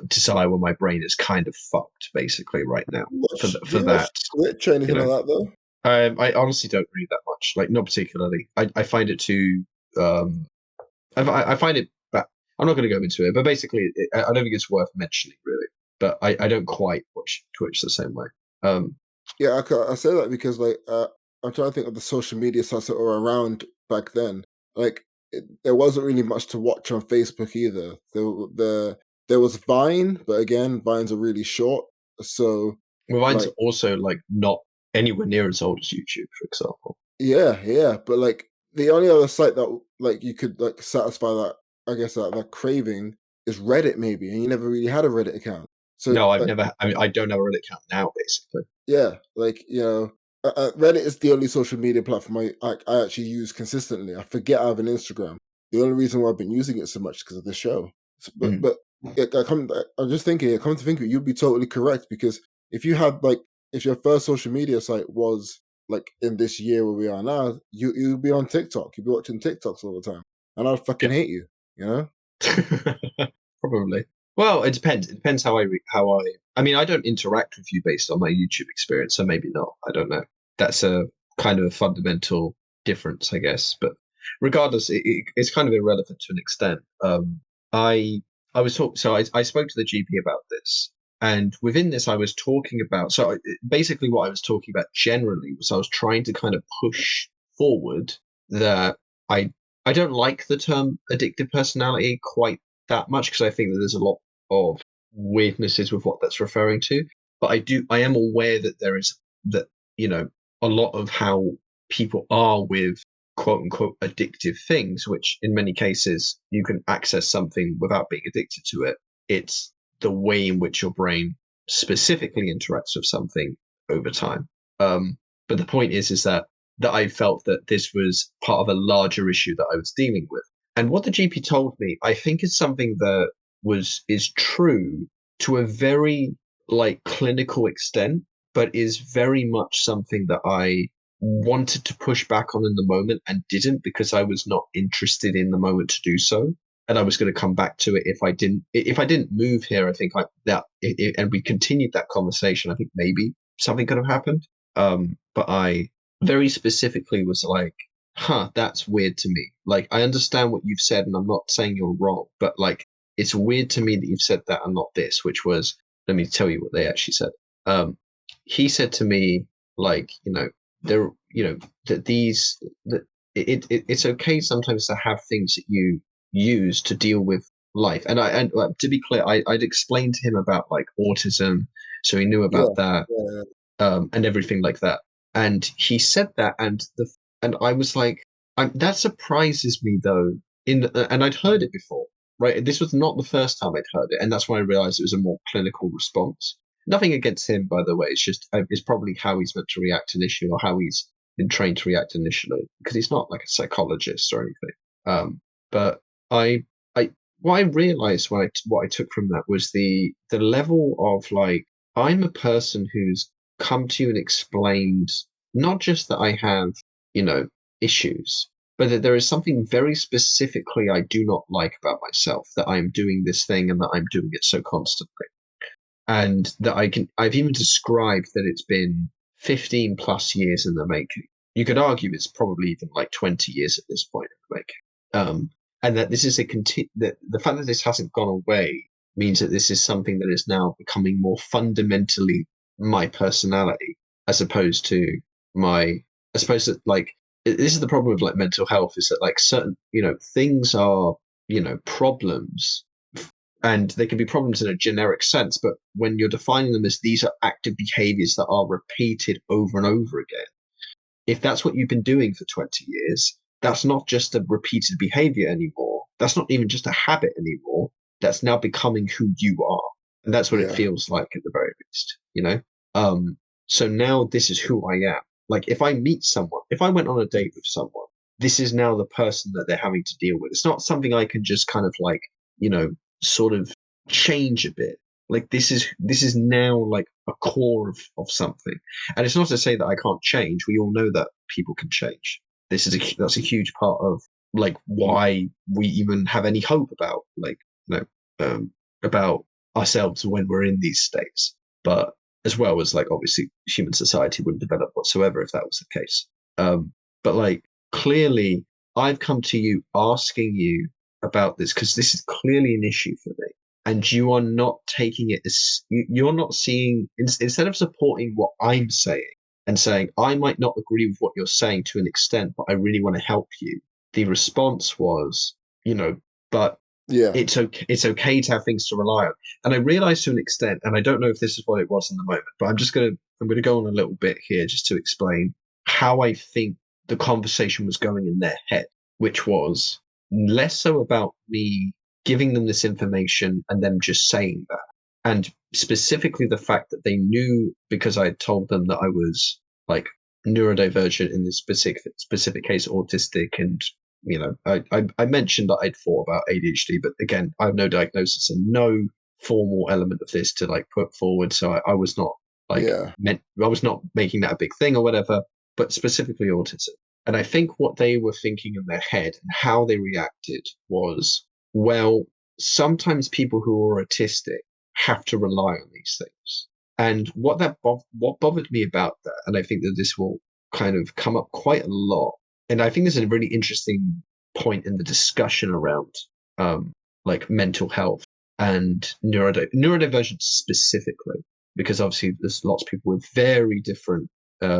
desire where my brain is kind of fucked basically right now
Do
for
you watch
that.
Twitch or
You
anything
know,
like that though?
I honestly don't read that much. Like, not particularly. I find it too. Um, I find it. But I'm not going to go into it. But basically, I don't think it's worth mentioning really. But I don't quite watch Twitch the same way. Um,
Yeah, I say that because like I'm trying to think of the social media sites that were around back then. Like there wasn't really much to watch on Facebook either. There was Vine, but again, Vines are really short. So
well, mine's
like
also like not anywhere near as old as YouTube, for example.
yeah, but like the only other site that like you could like satisfy that I guess that craving is Reddit maybe, and you never really had a Reddit account. So
No, I've
like
never. I mean, I don't have a Reddit account now, basically.
yeah, Reddit is the only social media platform I actually use consistently. I forget I have an Instagram. The only reason why I've been using it so much is because of the show.
Mm,
I'm just thinking. I come to think of it, you'd be totally correct, because if you had like if your first social media site was like in this year where we are now, you'd be on TikTok. You'd be watching TikToks all the time, and I'd fucking hate you. You know?
yeah. Probably. Well, it depends. It depends how I. I mean, I don't interact with you based on my YouTube experience, so maybe not. I don't know. That's a kind of a fundamental difference, I guess. But regardless, it's kind of irrelevant to an extent. I I was talking. So I spoke to the GP about this, and within this, I was talking about. Basically, what I was talking about generally was I was trying to kind of push forward that I I don't like the term addictive personality quite that much because I think that there's a lot of weirdnesses with what that's referring to. But I am aware that there is that, you know, a lot of how people are with quote unquote addictive things, which in many cases you can access something without being addicted to it. It's the way in which your brain specifically interacts with something over time. But the point is that I felt that this was part of a larger issue that I was dealing with. And what the GP told me, I think is something that is true to a very like clinical extent, but is very much something that I wanted to push back on in the moment and didn't because I was not interested in the moment to do so. And I was going to come back to it if I didn't move here. I think and we continued that conversation. I think maybe something could have happened. But I very specifically was like, huh, that's weird to me. Like, I understand what you've said, and I'm not saying you're wrong, but like, it's weird to me that you've said that and not this, which was, let me tell you what they actually said. Um, he said to me, like, there, that it's okay sometimes to have things that you use to deal with life. And to be clear, I'd explained to him about like autism, so he knew
Yeah,
about that,
yeah,
and everything like that. And he said that, and I was like, that surprises me though. And I'd heard it before, right? This was not the first time I'd heard it, and that's when I realized it was a more clinical response. Nothing against him, by the way. It's just it's probably how he's meant to react initially, or how he's been trained to react initially, because he's not like a psychologist or anything. But I, I, what I realized what I took from that was the level of like I'm a person who's come to you and explained not just that I have, you know, issues, but that there is something very specifically I do not like about myself, that I'm doing this thing and that I'm doing it so constantly. And that I've even described that it's been 15 plus years in the making. You could argue it's probably even like 20 years at this point in the making. And that this is that the fact that this hasn't gone away means that this is something that is now becoming more fundamentally my personality as opposed to my, I suppose that like, this is the problem with like mental health is that like certain, things are, problems and they can be problems in a generic sense, but when you're defining them as these are active behaviors that are repeated over and over again, if that's what you've been doing for 20 years, that's not just a repeated behavior anymore. That's not even just a habit anymore. That's now becoming who you are. And that's what it
yeah,
feels like at the very least. Um, so now this is who I am. Like if I meet someone, if I went on a date with someone, this is now the person that they're having to deal with. It's not something I can just kind of like, you know, sort of change a bit. Like this is now like a core of something. And it's not to say that I can't change. We all know that people can change. That's a huge part of like why we even have any hope about like you know about ourselves when we're in these states. But as well as like obviously human society wouldn't develop whatsoever if that was the case. But like clearly, I've come to you asking you about this because this is clearly an issue for me and you are not taking it as you're not seeing instead of supporting what I'm saying and saying I might not agree with what you're saying to an extent, but I really want to help you. The response was, but
yeah,
it's okay to have things to rely on. And I realized to an extent, and I don't know if this is what it was in the moment, but I'm gonna go on a little bit here just to explain how I think the conversation was going in their head, which was less so about me giving them this information and them just saying that. And specifically the fact that they knew because I had told them that I was like neurodivergent in this specific case, autistic, and I mentioned that I'd thought about ADHD, but again, I have no diagnosis and no formal element of this to like put forward, so I was not
Yeah.
I was not making that a big thing or whatever, but specifically autism. And I think what they were thinking in their head and how they reacted was, well, sometimes people who are autistic have to rely on these things. And what bothered me about that, and I think that this will kind of come up quite a lot, and I think this is a really interesting point in the discussion around um, like mental health and neurodivergence specifically, because obviously there's lots of people with very different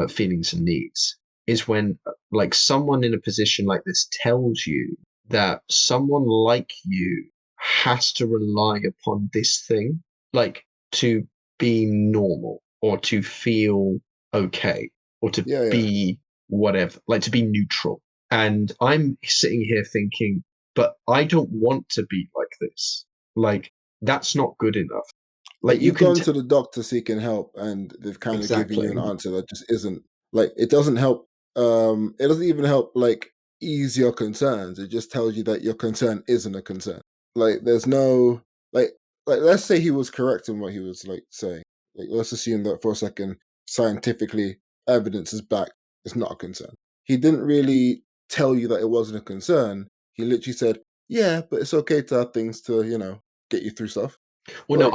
feelings and needs, is when like someone in a position like this tells you that someone like you has to rely upon this thing, like to be normal or to feel okay or to
Yeah. Yeah.
be whatever, like to be neutral. And I'm sitting here thinking, but I don't want to be like this. Like, that's not good enough.
Like
Like, you
you've
can
gone to the doctor seeking help and they've kind of given you
exactly.
an answer that just isn't like it doesn't help it doesn't even help like ease your concerns. It just tells you that your concern isn't a concern. Like there's no like like let's say he was correct in what he was like saying. Like let's assume that for a second scientifically evidence is back, it's not a concern. He didn't really tell you that it wasn't a concern. He literally said, "Yeah, but it's okay to have things to, get you through stuff."
Well, no,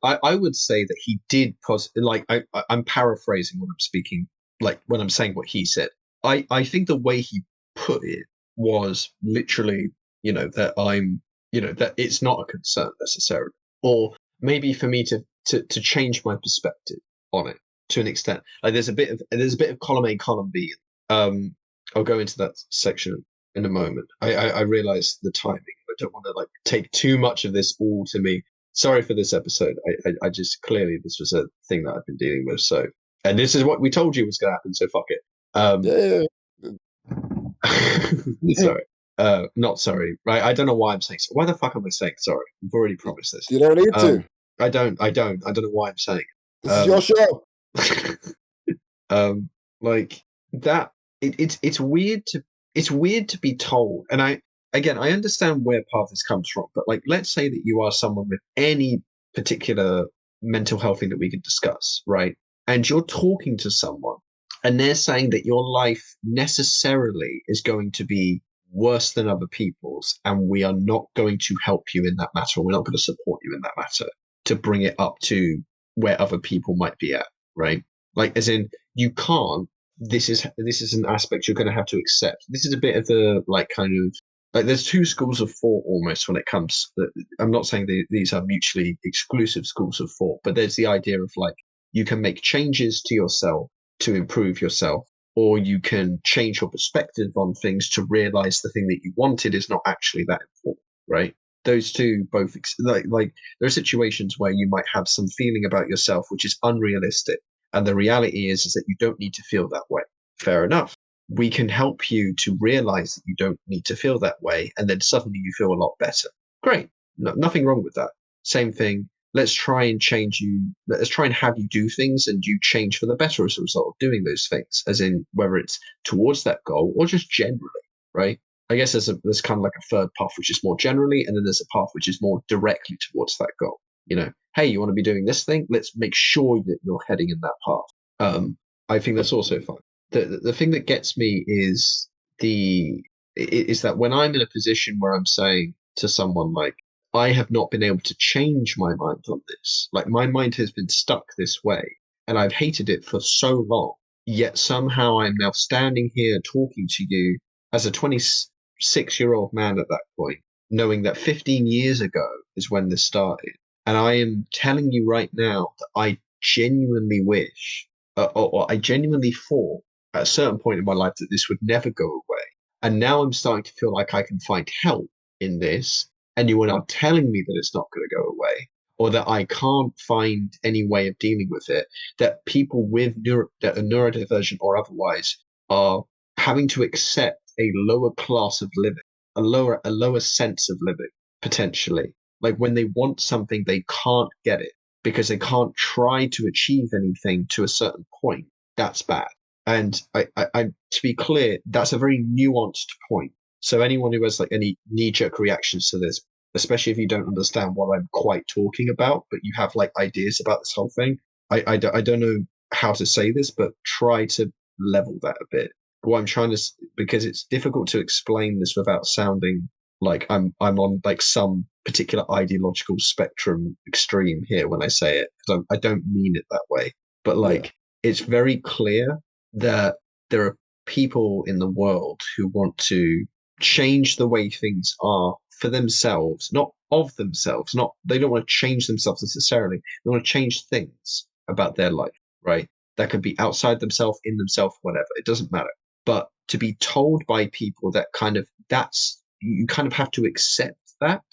Like
I would say that he did like I'm paraphrasing when I'm speaking, like when I'm saying what he said. I think the way he put it was literally, that that it's not a concern necessarily, or maybe for me to change my perspective on it to an extent. Like there's a bit of column A, column B. Um, I'll go into that section in a moment. I realize the timing. I don't want to like take too much of this all to me. Sorry for this episode. I just clearly this was a thing that I've been dealing with. So, and this is what we told you was going to happen. So fuck it. Um,
yeah, yeah.
sorry. Not sorry. Right. I don't know why I'm saying so. Why the fuck am I saying sorry? I've already promised this.
You don't need to.
I don't know why I'm saying it.
This is your show.
Um, like that. It's weird to be told, and I understand where part of this comes from, but like let's say that you are someone with any particular mental health thing that we could discuss, right? And you're talking to someone, and they're saying that your life necessarily is going to be worse than other people's, and we are not going to help you in that matter, or we're not going to support you in that matter to bring it up to where other people might be at, right? Like, as in, you can't. This is an aspect you're going to have to accept. This is a bit of the like kind of like there's two schools of thought almost when it comes. I'm not saying these are mutually exclusive schools of thought, but there's the idea of like you can make changes to yourself to improve yourself, or you can change your perspective on things to realize the thing that you wanted is not actually that important, right? Those two both like there are situations where you might have some feeling about yourself which is unrealistic, and the reality is that you don't need to feel that way. Fair enough. We can help you to realize that you don't need to feel that way, and then suddenly you feel a lot better. Great. No, nothing wrong with that. Same thing. Let's try and change you. Let's try and have you do things and you change for the better as a result of doing those things, as in whether it's towards that goal or just generally, right? I guess there's kind of like a third path, which is more generally, and then there's a path which is more directly towards that goal. Hey, you want to be doing this thing? Let's make sure that you're heading in that path. I think that's also fun. The thing that gets me the is that when I'm in a position where I'm saying to someone like, I have not been able to change my mind on this. Like my mind has been stuck this way, and I've hated it for so long. Yet somehow I'm now standing here talking to you as a 26-year-old man at that point, knowing that 15 years ago is when this started. And I am telling you right now that I genuinely wish, or I genuinely thought at a certain point in my life that this would never go away. And now I'm starting to feel like I can find help in this. And you are now telling me that it's not going to go away, or that I can't find any way of dealing with it, that people with that are neurodivergent or otherwise are having to accept a lower class of living, a lower sense of living, potentially. Like when they want something, they can't get it because they can't try to achieve anything to a certain point. That's bad. And to be clear, that's a very nuanced point. So anyone who has like any knee-jerk reactions to this, especially if you don't understand what I'm quite talking about, but you have like ideas about this whole thing, I don't know how to say this, but try to level that a bit. What I'm trying to, because it's difficult to explain this without sounding like I'm on like some particular ideological spectrum extreme here when I say it, because I don't mean it that way. But
Yeah,
like, it's very clear that there are people in the world who want to change the way things are for themselves, not of themselves, not they don't want to change themselves necessarily. They want to change things about their life, right? That could be outside themselves, in themselves, whatever. It doesn't matter. But to be told by people that kind of that's you kind of have to accept that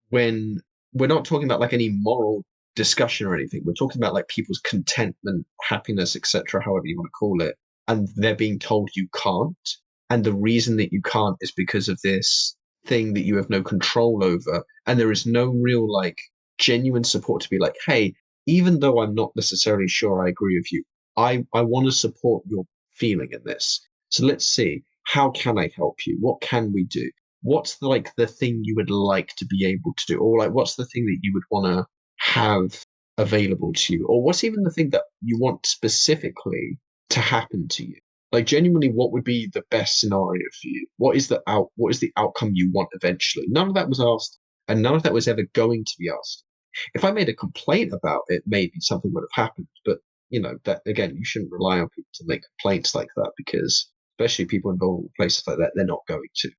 when we're not talking about like any moral discussion or anything. We're talking about like people's contentment, happiness, etc., however you want to call it, and they're being told you can't. And the reason that you can't is because of this thing that you have no control over. And there is no real like genuine support to be like, hey, even though I'm not necessarily sure I agree with you, I want to support your feeling in this. So let's see, how can I help you? What can we do? What's like the thing you would like to be able to do? Or like what's the thing that you would want to have available to you? Or what's even the thing that you want specifically to happen to you? Like genuinely, what would be the best scenario for you? What is the outcome you want eventually? None of that was asked, and none of that was ever going to be asked. If I made a complaint about it, maybe something would have happened. But that again, you shouldn't rely on people to make complaints like that because especially people involved in places like that, they're not going to.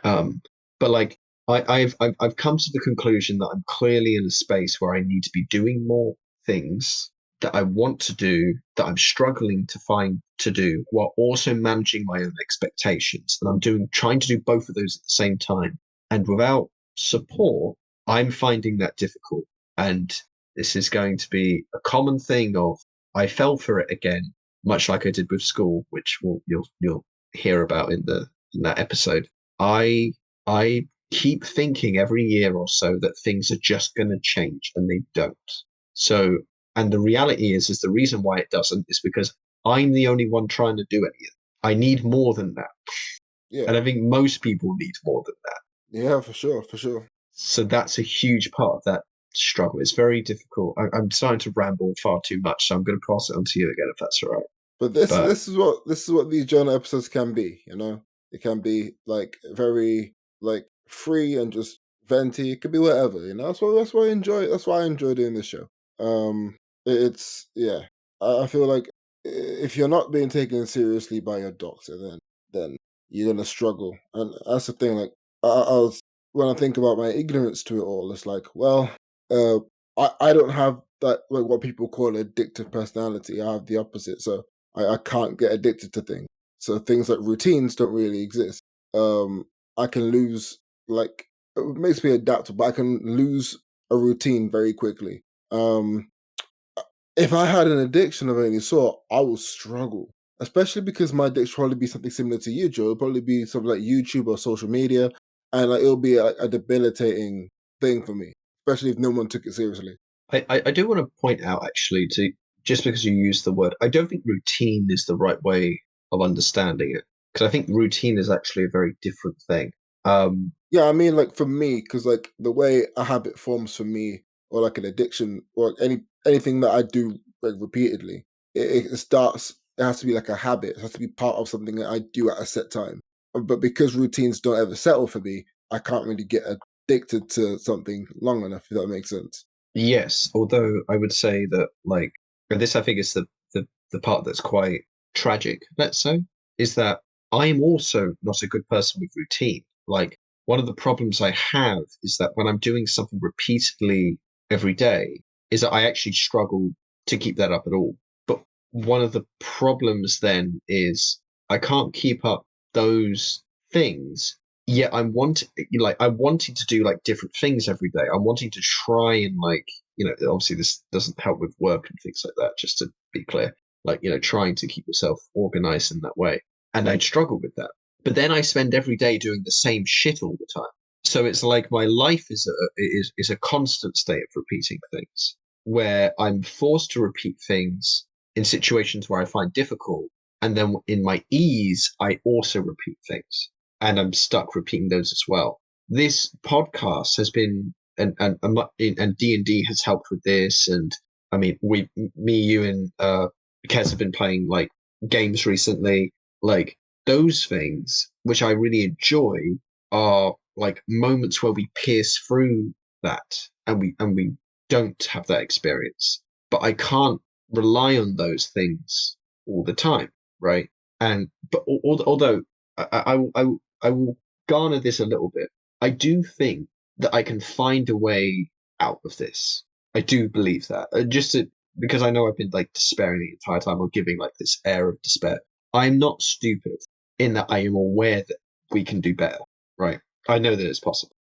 Um, but like I've come to the conclusion that I'm clearly in a space where I need to be doing more things that I want to do that I'm struggling to find to do while also managing my own expectations. And I'm trying to do both of those at the same time. And without support, I'm finding that difficult. And this is going to be a common thing of I fell for it again, much like I did with school, which you'll hear about in that episode. I I keep thinking every year or so that things are just going to change and they don't. So, and the reality is the reason why it doesn't is because I'm the only one trying to do any of it. I need more than that.
yeah,
And I think most people need more than that.
yeah, for sure, for sure.
So that's a huge part of that struggle. It's very difficult. I'm starting to ramble far too much, so I'm going to pass it on to you again if that's all right.
But this
But
this is what these journal episodes can be. You know, it can be like very like free and just venty. It could be whatever. You know, that's why I enjoy. That's why I enjoy doing this show. It's yeah. I feel like if you're not being taken seriously by your doctor, then you're gonna struggle. And that's the thing. Like I was when I think about my ignorance to it all, it's like, well, uh, I don't have that like what people call addictive personality. I have the opposite. So I can't get addicted to things. So things like routines don't really exist. I can lose like it makes me adaptable. But I can lose a routine very quickly. Um, if I had an addiction of any sort, I would struggle. Especially because my addiction will probably be something similar to you, Joe. It'll probably be something like YouTube or social media, and like it'll be a debilitating thing for me, especially if no one took it seriously.
I do want to point out actually to just because you use the word, I don't think routine is the right way of understanding it because I think routine is actually a very different thing. Um,
Yeah, I mean, like for me, because like the way a habit forms for me, or like an addiction, or anything that I do like repeatedly, it starts. It has to be like a habit. It has to be part of something that I do at a set time. But because routines don't ever settle for me, I can't really get addicted to something long enough. If that makes sense.
yes, although I would say that like, and this I think is the part that's quite tragic, let's say, is that I am also not a good person with routine. Like one of the problems I have is that when I'm doing something repeatedly every day, is that I actually struggle to keep that up at all. But one of the problems then is I can't keep up those things. Yet I'm wanting to do like different things every day. I'm wanting to try and like, obviously this doesn't help with work and things like that, just to be clear. Like, trying to keep yourself organized in that way. And I'd struggle with that. But then I spend every day doing the same shit all the time. So it's like my life is a constant state of repeating things where I'm forced to repeat things in situations where I find difficult. And then in my ease, I also repeat things, and I'm stuck repeating those as well. This podcast has been, and D&D has helped with this. And I mean, me, you, and Kez have been playing like games recently. Like those things, which I really enjoy, are like moments where we pierce through that, and we don't have that experience. But I can't rely on those things all the time, right? And but although I will garner this a little bit, I do think that I can find a way out of this. I do believe that. Because I know I've been like despairing the entire time, or giving like this air of despair. I'm not stupid in that I am aware that we can do better, right? I know that it's possible.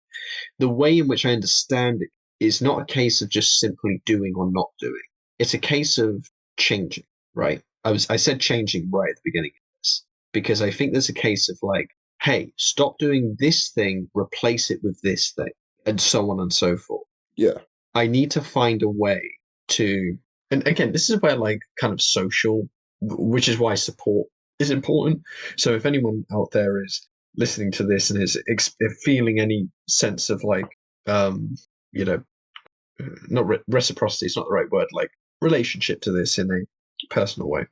The way in which I understand it is not a case of just simply doing or not doing. It's a case of changing, right? I said changing right at the beginning of this, because I think there's a case of like, hey, stop doing this thing, replace it with this thing, and so on and so forth.
Yeah.
I need to find a way to, and again, this is where like kind of social, which is why support is important. So if anyone out there is listening to this and is feeling any sense of like, um, you know, not reciprocity, it's not the right word, like relationship to this in a personal way,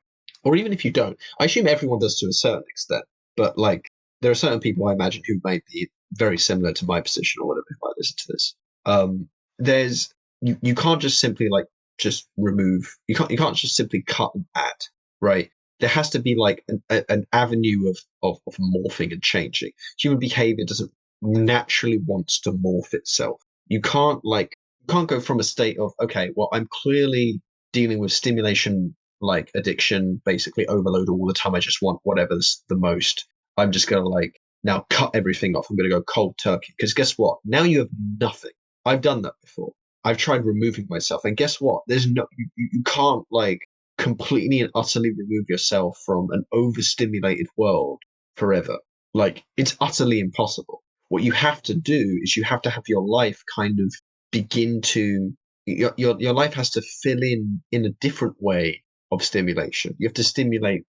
or even if you don't, I assume everyone does to a certain extent, but like there are certain people I imagine who may be very similar to my position or whatever if I listen to this. Um, there's you can't just simply like just remove, you can't just simply cut and add, right? There has to be like an avenue of morphing and changing. Human behavior doesn't naturally wants to morph itself. You can't like can't go from a state of, okay, well, I'm clearly dealing with stimulation like addiction, basically overload all the time. I just want whatever's the most. I'm just gonna like now cut everything off. I'm gonna go cold turkey. Because guess what? Now you have nothing. I've done that before. I've tried removing myself, and guess what? There's no you can't like completely and utterly remove yourself from an overstimulated world forever. Like it's utterly impossible. What you have to do is you have to have your life kind of begin to your life has to fill in a different way of stimulation. You have to stimulate,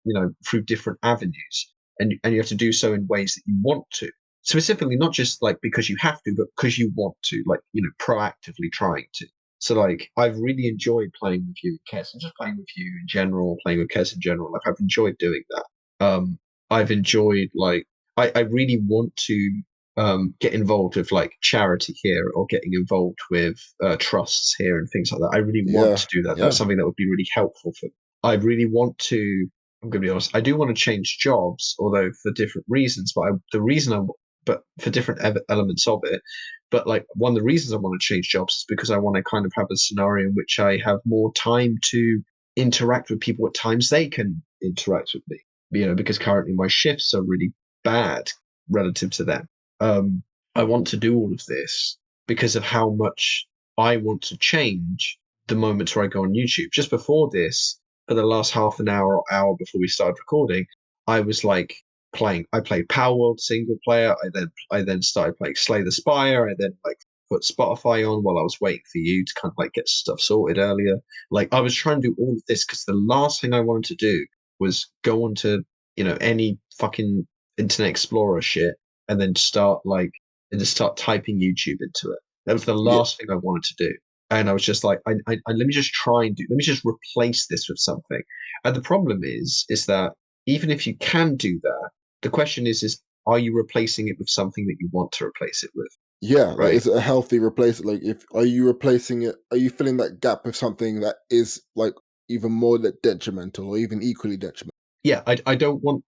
through different avenues, and you have to do so in ways that you want to. Specifically, not just like because you have to, but because you want to, like, proactively trying to. So like I've really enjoyed playing with you, Kes, and just playing with you in general, playing with Kes in general. Like I've enjoyed doing that. I've enjoyed like I really want to get involved with like charity here, or getting involved with trusts here and things like that. I really want
Yeah.
to do that. That's
Yeah.
something that would be really helpful for me. I really want to. I'm going to be honest. I do want to change jobs, although for different reasons. But for different elements of it. But like one of the reasons I want to change jobs is because I want to kind of have a scenario in which I have more time to interact with people at times they can interact with me. Because currently my shifts are really bad relative to them. um, I want to do all of this because of how much I want to change the moments where I go on YouTube. Just before this, for the last half an hour or hour before we started recording, I was like playing. I played Power World single player. I then started playing Slay the Spire. I then like put Spotify on while I was waiting for you to kind of like get stuff sorted earlier. Like I was trying to do all of this because the last thing I wanted to do was go onto any fucking Internet Explorer shit and then just start typing YouTube into it. That was the
Yeah.
last thing I wanted to do. And I was just like, let me just let me just replace this with something. And the problem is that even if you can do that, the question is, are you replacing it with something that you want to replace it with?
Yeah. Like,
Right?
is it a healthy replacement? Like, if are you replacing it? Are you filling that gap with something that is like even more detrimental or even equally detrimental?
Yeah, I don't want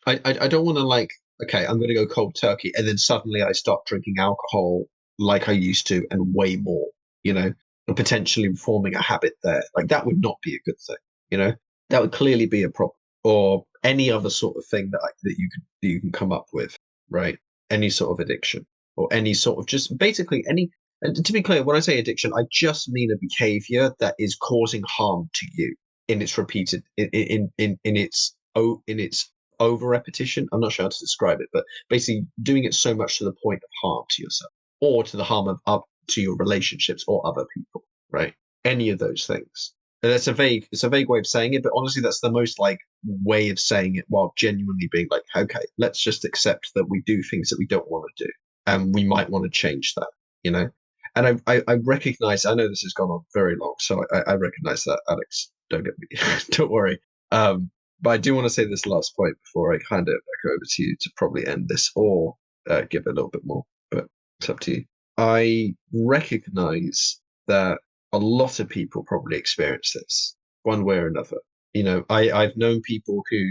I don't want to like, okay, I'm going to go cold turkey, and then suddenly I start drinking alcohol like I used to and way more, and potentially forming a habit there. Like that would not be a good thing, you know. That would clearly be a problem, or any other sort of thing that you can come up with, right? Any sort of addiction, or any sort of just basically any. And to be clear, when I say addiction, I just mean a behavior that is causing harm to you in its repeated in its over repetition. I'm not sure how to describe it, but basically doing it so much to the point of harm to yourself, or to the harm of up to your relationships or other people, right? Any of those things. That's it's a vague way of saying it, but honestly, that's the most like way of saying it while genuinely being like, okay, let's just accept that we do things that we don't want to do, and we might want to change that, you know. And I recognize. I know this has gone on very long, so I recognize that, Alex. Don't get me, don't worry. But I do want to say this last point before I hand it back over to you to probably end this or give it a little bit more, but it's up to you. I recognize that a lot of people probably experience this one way or another. I've known people who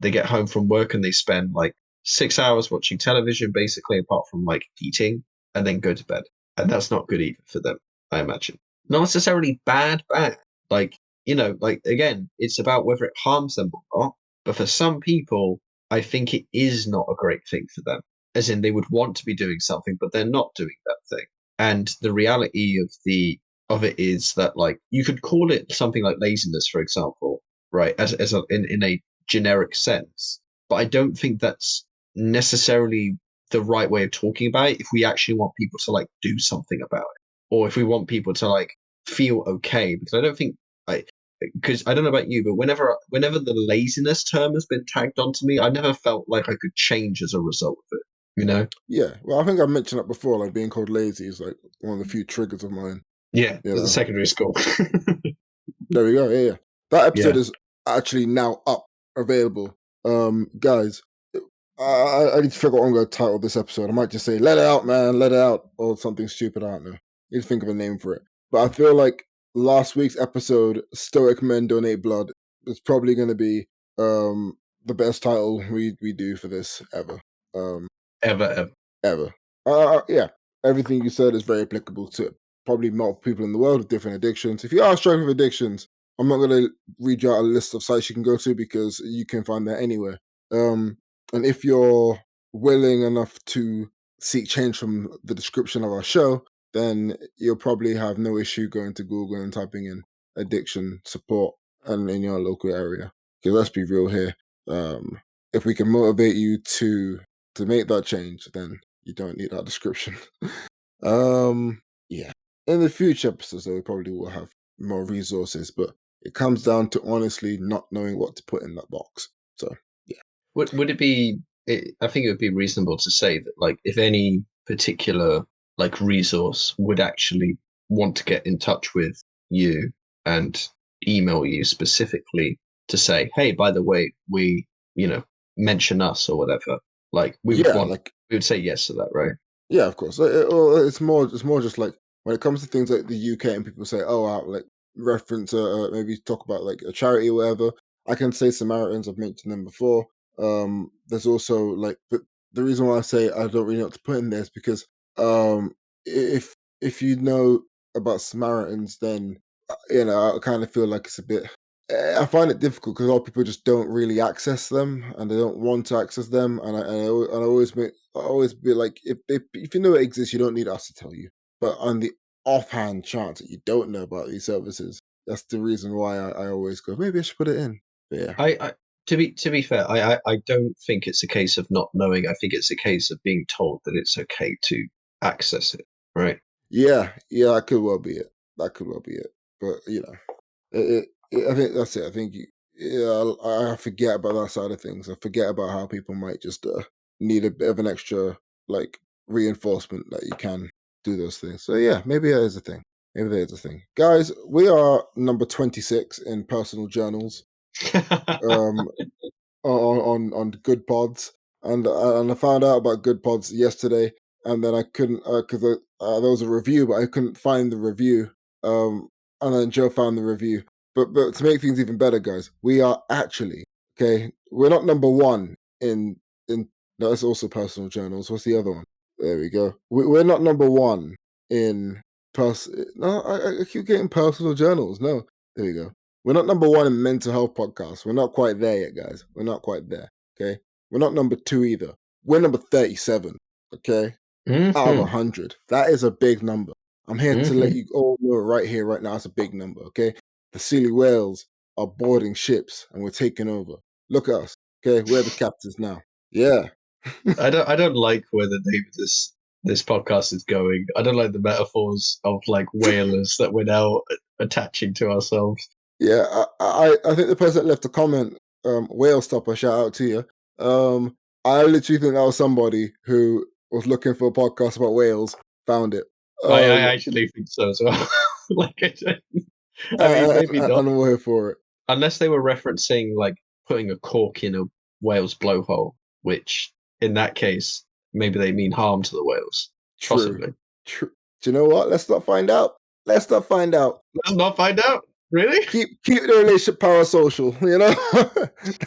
they get home from work and they spend like 6 hours watching television, basically, apart from like eating, and then go to bed. And that's not good either for them, I imagine. Not necessarily bad. Like, like again, it's about whether it harms them or not. But for some people, I think it is not a great thing for them. As in, they would want to be doing something, but they're not doing that thing. And the reality of it is that like you could call it something like laziness, for example, right? In a generic sense. But I don't think that's necessarily the right way of talking about it if we actually want people to like do something about it. Or if we want people to like feel okay. Because I don't think I because I don't know about you, but whenever the laziness term has been tagged onto me, I never felt like I could change as a result of it, you know?
Yeah, well, I think I mentioned that before. Like being called lazy is like one of the few triggers of mine.
Yeah,
You
as a
know,
secondary school.
there we go. Yeah, yeah. That episode
Yeah.
is actually now up, available. Guys, I need to figure out what I'm going to title this episode. I might just say "Let it out, man, let it out," or something stupid. I don't know. Need to think of a name for it. But I feel like last week's episode, "Stoic Men Donate Blood," is probably going to be the best title we do for this ever. Um,
Ever.
ever. Yeah, everything you said is very applicable to probably multiple people in the world with different addictions. If you are struggling with addictions, I'm not going to read you out a list of sites you can go to because you can find that anywhere. And if you're willing enough to seek change from the description of our show, then you'll probably have no issue going to Google and typing in addiction support and in your local area. Because let's be real here. If we can motivate you to make that change, then you don't need that description. Yeah. In the future episodes, though, we probably will have more resources, but it comes down to honestly not knowing what to put in that box. So, yeah.
Would it be? I think it would be reasonable to say that, like, if any particular like resource would actually want to get in touch with you and email you specifically to say, "Hey, by the way, you know, mention us or whatever." Like,
Yeah, like
we would say yes to that, right?
yeah, of course. It's more just like when it comes to things like the UK and people say, "Oh, like reference, maybe talk about like a charity or whatever." I can say Samaritans. I've mentioned them before. There's also like, but the reason why I say I don't really know what to put in there is because if you know about Samaritans, then I kind of feel like it's a bit. I find it difficult because a lot of people just don't really access them, and they don't want to access them. And I always be like, if you know it exists, you don't need us to tell you. But on the offhand chance that you don't know about these services, that's the reason why I always go, maybe I should put it in. But yeah,
To be fair, I don't think it's a case of not knowing. I think it's a case of being told that it's okay to access it, right?
yeah, that could well be it. That could well be it. But I think that's it. I think yeah, I forget about that side of things. I forget about how people might just need a bit of an extra like reinforcement that you can do those things. So yeah, maybe that is a thing. Maybe that is a thing. Guys, we are number 26 in personal journals. Um, on good pods, and I found out about good pods yesterday, and then I couldn't because there was a review, but I couldn't find the review. And then Joe found the review. But to make things even better, guys, we are actually okay. We're not number one in. No, that's also personal journals. What's the other one? There we go. We're not number one in No, I keep getting personal journals. No, there we go. We're not number one in mental health podcasts. We're not quite there yet, guys. We're not quite there. Okay. We're not number two either. We're number 37. Okay. Out of
Hmm.
100. That is a big number. I'm here to let
Hmm.
you all know right here, right now. It's a big number. Okay. The Sealy whales are boarding ships and we're taking over. Look at us. Okay. We're the captains now. Yeah.
I don't like where the name of this podcast is going. I don't like the metaphors of like whalers that we're now attaching to ourselves.
Yeah, I think the person that left a comment, whale stopper, shout out to you. I literally think that was somebody who was looking for a podcast about whales, found it.
I
Um,
actually think so as well. like, I mean, maybe not,
and I'm here for it.
unless they were referencing like putting a cork in a whale's blowhole, which in that case maybe they mean harm to the whales,
True,
possibly.
true. Do you know what? Let's not find out. Let's not find out.
Let's not find out. Really?
Keep the relationship parasocial. You know,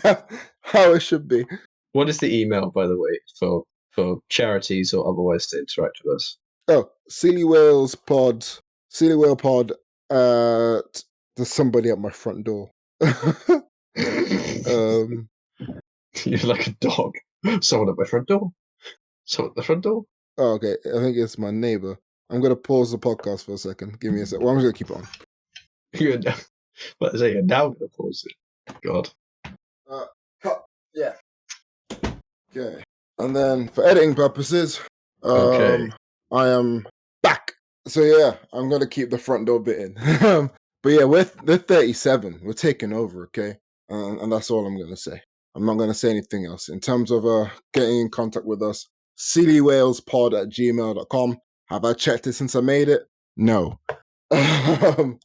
that's how it should be.
What is the email, by the way, for charities or otherwise to interact with us?
Oh, Silly Whales Pod, Silly Whale Pod. There's somebody at my front door. um,
You're like a dog. Someone at my front door. Someone at the front door.
oh, okay, I think it's my neighbor. I'm gonna pause the podcast for a second. Give me a sec. Well, I'm just gonna keep on.
You're now, let's say you're now going to pause it. God.
Cut. Yeah. Okay. And then for editing purposes,
Okay.
I am back. So yeah, I'm gonna keep the front door bit in. But yeah, we're 37. We're taking over, okay? And that's all I'm gonna say. I'm not gonna say anything else. In terms of getting in contact with us, sillywhalespod@gmail.com. Have I checked it since I made it? No. But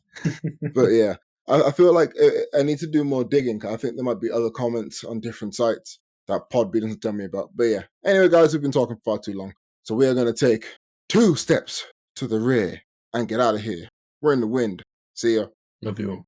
yeah, I feel like I need to do more digging. I think there might be other comments on different sites that Podbean doesn't tell me about. But yeah, anyway, guys, we've been talking far too long. So we are going to take 2 steps to the rear and get out of here. We're in the wind. See ya.
Love you all.